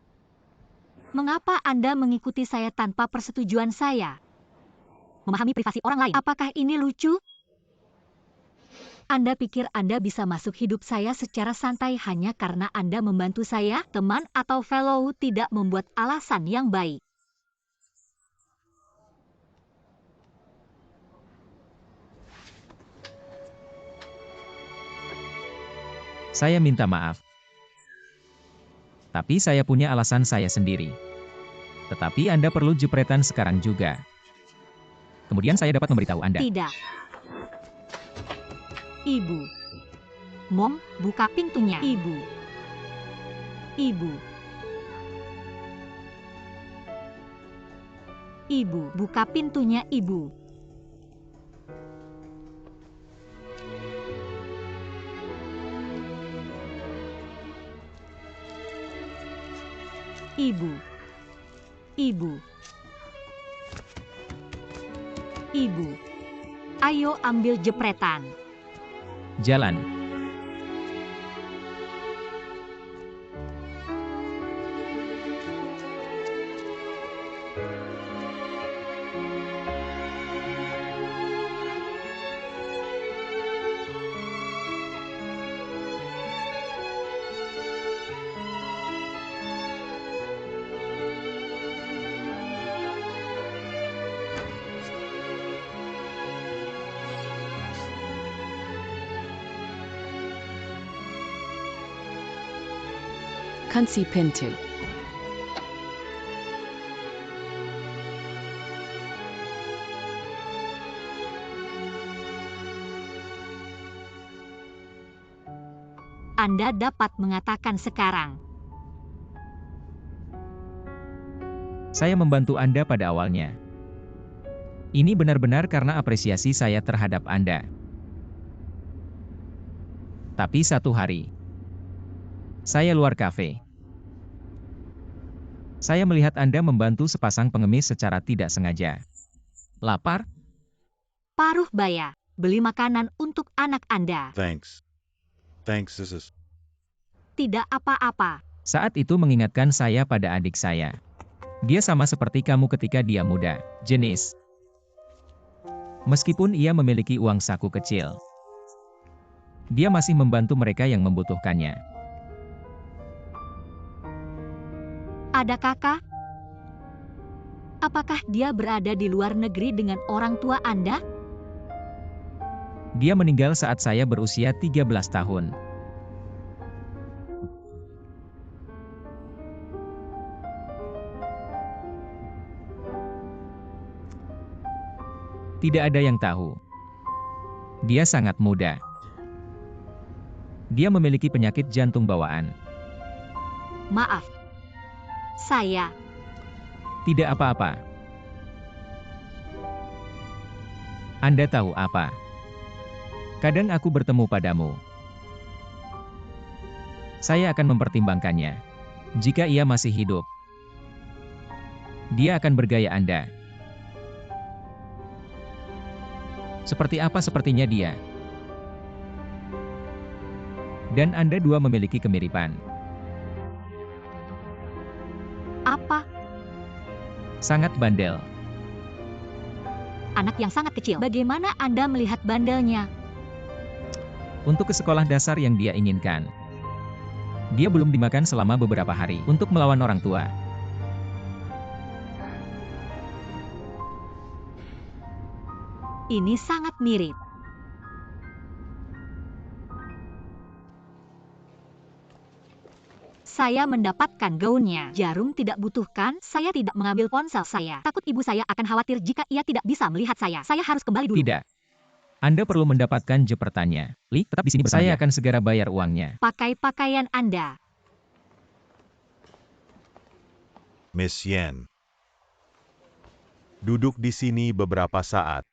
Mengapa Anda mengikuti saya tanpa persetujuan saya? Memahami privasi orang lain. Apakah ini lucu? Anda pikir Anda bisa masuk hidup saya secara santai hanya karena Anda membantu saya? Teman atau fellow tidak membuat alasan yang baik. Saya minta maaf. Tapi saya punya alasan saya sendiri. Tetapi Anda perlu jepretan sekarang juga. Kemudian saya dapat memberitahu Anda. Tidak. Ibu. Mom, buka pintunya. Ibu. Ibu. Ibu, buka pintunya, Ibu. Ibu. Ibu. Ibu. Ayo ambil jepretan. Jalan. kunci pintu. Anda dapat mengatakan sekarang. Saya membantu Anda pada awalnya. Ini benar-benar karena apresiasi saya terhadap Anda. Tapi satu hari, saya luar kafe. Saya melihat Anda membantu sepasang pengemis secara tidak sengaja. Lapar? Paruh baya, beli makanan untuk anak Anda. Thanks. Thanks, this is... Tidak apa-apa. Saat itu mengingatkan saya pada adik saya. Dia sama seperti kamu ketika dia muda, Janice. Meskipun ia memiliki uang saku kecil, dia masih membantu mereka yang membutuhkannya. Ada kakak? Apakah dia berada di luar negeri dengan orang tua Anda? Dia meninggal saat saya berusia 13 tahun. Tidak ada yang tahu. Dia sangat muda. Dia memiliki penyakit jantung bawaan. Maaf. Saya. Tidak apa-apa. Anda tahu apa? Kadang aku bertemu padamu. Saya akan mempertimbangkannya. Jika ia masih hidup, dia akan bergaya Anda. Seperti apa sepertinya dia. Dan Anda dua memiliki kemiripan. Apa? Sangat bandel. Anak yang sangat kecil. Bagaimana Anda melihat bandelnya? Untuk ke sekolah dasar yang dia inginkan. Dia belum dimakan selama beberapa hari untuk melawan orang tua. Ini sangat mirip. Saya mendapatkan gaunnya. Jarum tidak butuhkan, saya tidak mengambil ponsel saya. Takut ibu saya akan khawatir jika ia tidak bisa melihat saya. Saya harus kembali dulu. Tidak. Anda perlu mendapatkan jepretannya. Lee, tetap di sini bersama. Saya akan segera bayar uangnya. Pakai pakaian Anda. Miss Yen. Duduk di sini beberapa saat.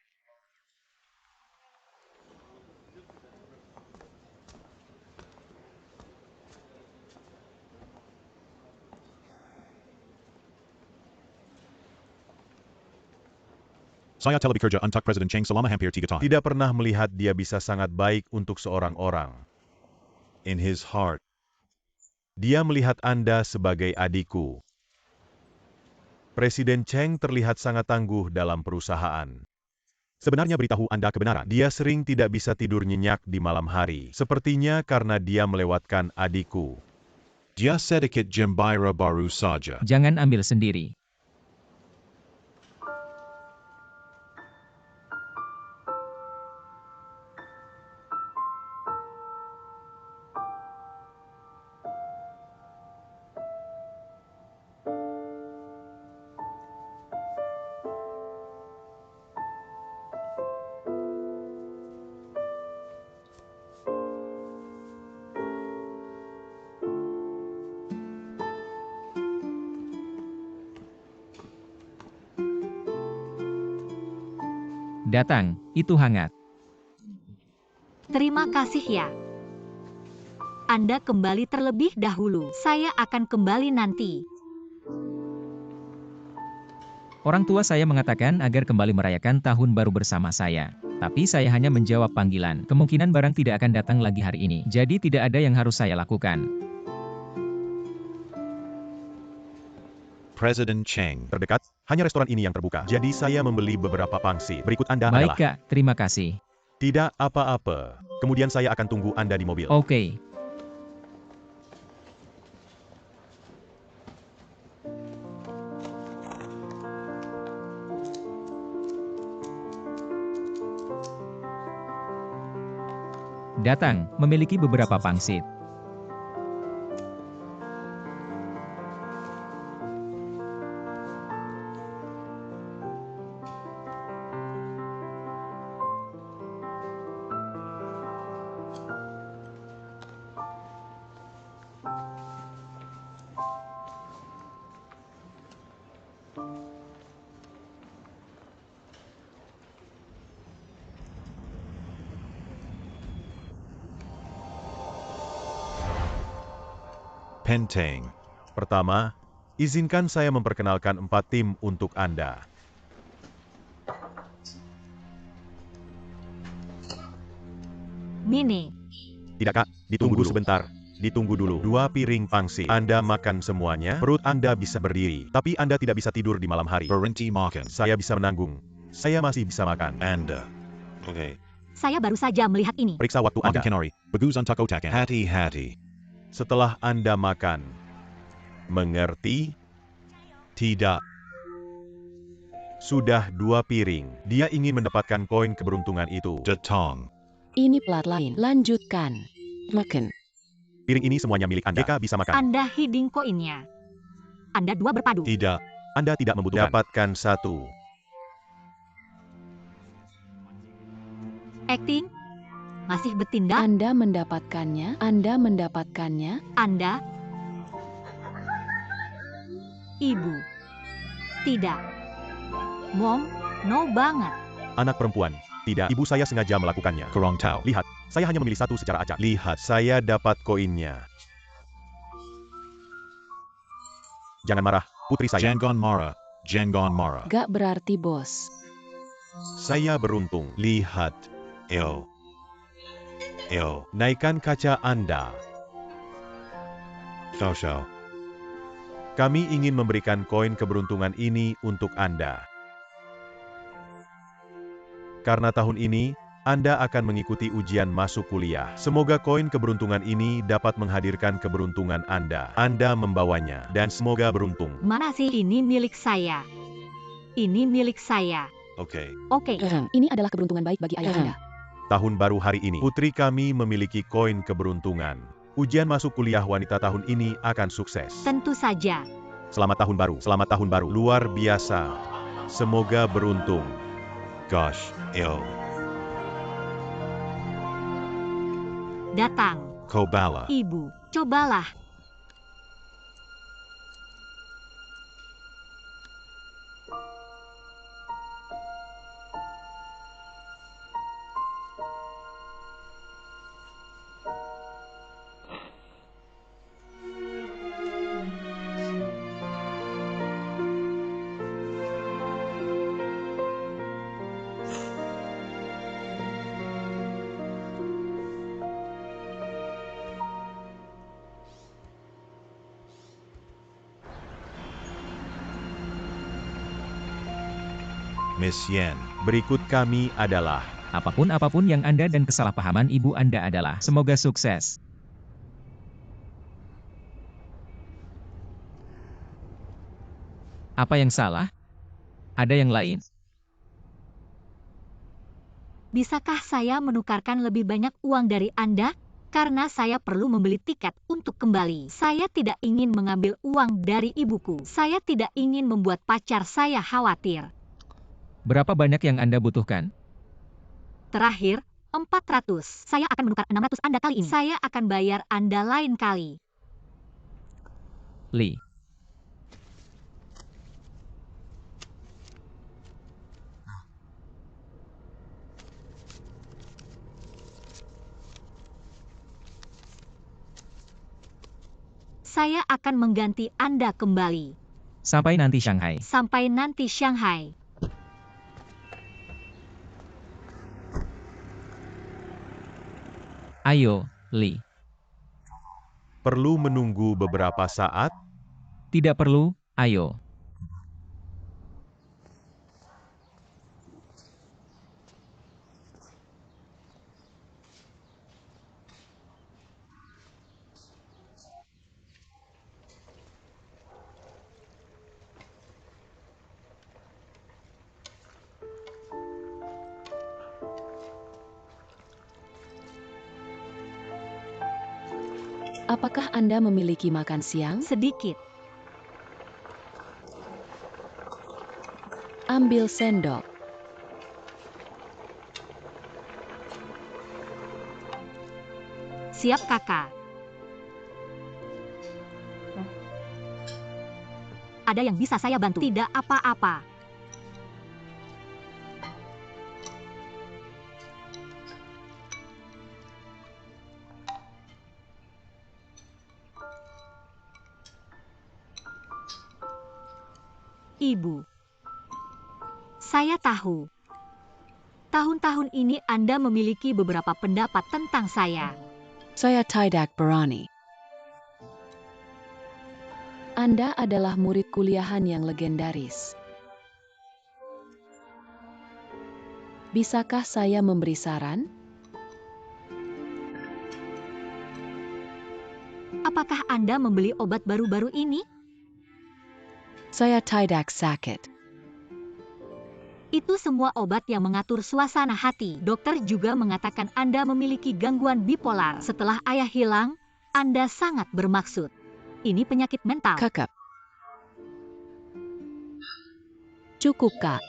Saya telah bekerja untuk Presiden Cheng selama hampir 3 tahun. Tidak pernah melihat dia bisa sangat baik untuk seorang orang. In his heart. Dia melihat Anda sebagai adikku. Presiden Cheng terlihat sangat tangguh dalam perusahaan. Sebenarnya beritahu Anda kebenaran. Dia sering tidak bisa tidur nyenyak di malam hari. Sepertinya karena dia melewatkan adikku. Dia sedikit gembira baru saja. Jangan ambil sendiri. Datang, itu hangat. Terima kasih ya. Anda kembali terlebih dahulu. Saya akan kembali nanti. Orang tua saya mengatakan agar kembali merayakan tahun baru bersama saya. Tapi saya hanya menjawab panggilan. Kemungkinan barang tidak akan datang lagi hari ini. Jadi tidak ada yang harus saya lakukan. Presiden Cheng. Terdekat, hanya restoran ini yang terbuka. Jadi saya membeli beberapa pangsit. Berikut Anda Baik adalah... Kak, terima kasih. Tidak apa-apa. Kemudian saya akan tunggu Anda di mobil. Oke. Datang, memiliki beberapa pangsit. Pentang. Pertama, izinkan saya memperkenalkan 4 tim untuk Anda. Mini, Tidak Kak, ditunggu dulu sebentar. Ditunggu dulu. 2 piring pangsit. Anda makan semuanya, perut Anda bisa berdiri. Tapi Anda tidak bisa tidur di malam hari. Berhenti makan. Saya bisa menanggung. Saya masih bisa makan. Anda. Okay. saya baru saja melihat ini. Periksa waktu Makan Anda. kenari. Bagus untuk otakan. Hati-hati. Setelah Anda makan. Mengerti? Tidak. Sudah 2 piring. Dia ingin mendapatkan koin keberuntungan itu. Datang. Ini plat lain. Lanjutkan. Makan. Piring ini semuanya milik Anda. Eka bisa makan. Anda hiding koinnya. Anda 2 berpadu. Tidak. Anda tidak membutuhkan. Dapatkan 1. Acting. Masih bertindak. Anda mendapatkannya. Anda mendapatkannya. Anda. Ibu. Tidak. Mom, no banget. Anak perempuan. Tidak, ibu saya sengaja melakukannya. Kurang tahu. Lihat, saya hanya memilih 1 secara acak. Lihat, saya dapat koinnya. Jangan marah, putri saya. Jangan marah. Jangan marah. Gak berarti bos. Saya beruntung. Lihat, L. L. naikkan kaca Anda. Shao. Kami ingin memberikan koin keberuntungan ini untuk Anda. Karena tahun ini, Anda akan mengikuti ujian masuk kuliah. Semoga koin keberuntungan ini dapat menghadirkan keberuntungan Anda. Anda membawanya, dan semoga beruntung. Mana sih ini milik saya? Ini milik saya. Okay. Oke. Ini adalah keberuntungan baik bagi ayah Anda. Tahun baru hari ini, putri kami memiliki koin keberuntungan. Ujian masuk kuliah wanita tahun ini akan sukses. Tentu saja. Selamat tahun baru, selamat tahun baru. Luar biasa. Semoga beruntung. Gosh. L. Datang. Kobala. Ibu, cobalah. Miss Yen. Berikut kami adalah Apapun yang Anda dan kesalahpahaman ibu Anda adalah. Semoga sukses. Apa yang salah? Ada yang lain? Bisakah saya menukarkan lebih banyak uang dari Anda? Karena saya perlu membeli tiket untuk kembali. Saya tidak ingin mengambil uang dari ibuku. Saya tidak ingin membuat pacar saya khawatir. Berapa banyak yang Anda butuhkan? Terakhir, 400. Saya akan menukar 600 Anda kali ini. Saya akan bayar Anda lain kali. Lee. Saya akan mengganti Anda kembali. Sampai nanti Shanghai. Sampai nanti Shanghai. Ayo, Lee. perlu menunggu beberapa saat. Tidak perlu, ayo. Apakah Anda memiliki makan siang? Sedikit. Ambil sendok. Siap, Kakak. Ada yang bisa saya bantu? Tidak apa-apa. Ibu. Saya tahu. Tahun-tahun ini Anda memiliki beberapa pendapat tentang saya. Saya tidak berani. Anda adalah murid kuliahan yang legendaris. Bisakah saya memberi saran? Apakah Anda membeli obat baru-baru ini? Saya tidak sakit. Itu semua obat yang mengatur suasana hati. Dokter juga mengatakan Anda memiliki gangguan bipolar. Setelah ayah hilang, Anda sangat bermaksud. Ini penyakit mental. Kakak. Cukup, Kak.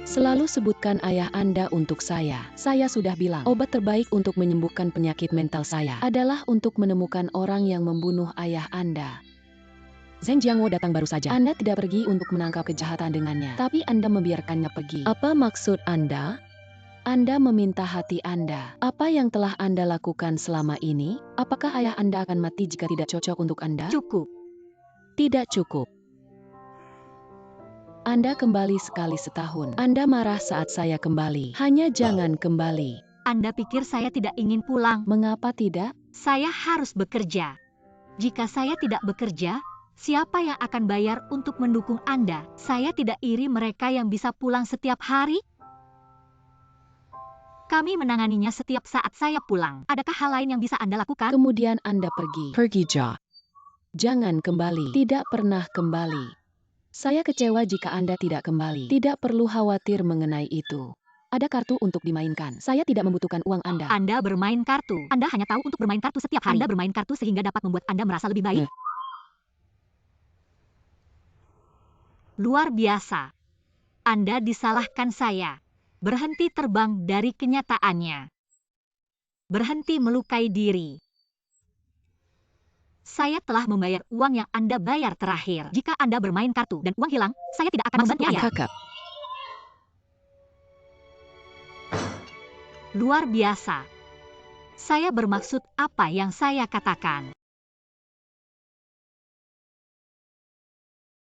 Selalu sebutkan ayah Anda untuk saya. Saya sudah bilang, obat terbaik untuk menyembuhkan penyakit mental saya adalah untuk menemukan orang yang membunuh ayah Anda. Zheng Jiangwo datang baru saja. Anda tidak pergi untuk menangkap kejahatan dengannya, tapi Anda membiarkannya pergi. Apa maksud Anda? Anda meminta hati Anda. Apa yang telah Anda lakukan selama ini? Apakah ayah Anda akan mati jika tidak cocok untuk Anda? Cukup. Tidak cukup. Anda kembali sekali setahun. Anda marah saat saya kembali. Hanya jangan kembali. Anda pikir saya tidak ingin pulang? Mengapa tidak? Saya harus bekerja. Jika saya tidak bekerja, siapa yang akan bayar untuk mendukung Anda? Saya tidak iri mereka yang bisa pulang setiap hari. Kami menanganinya setiap saat saya pulang. Adakah hal lain yang bisa Anda lakukan? Kemudian Anda pergi. Pergi, Ja. Jangan kembali. Tidak pernah kembali. Saya kecewa jika Anda tidak kembali. Tidak perlu khawatir mengenai itu. Ada kartu untuk dimainkan. Saya tidak membutuhkan uang Anda. Anda bermain kartu. Anda hanya tahu untuk bermain kartu setiap hari. Anda bermain kartu sehingga dapat membuat Anda merasa lebih baik. Luar biasa. Anda disalahkan saya. Berhenti terbang dari kenyataannya. Berhenti melukai diri. Saya telah membayar uang yang Anda bayar terakhir. Jika Anda bermain kartu dan uang hilang, saya tidak akan membantu Anda. Kakak. Luar biasa. Saya bermaksud apa yang saya katakan.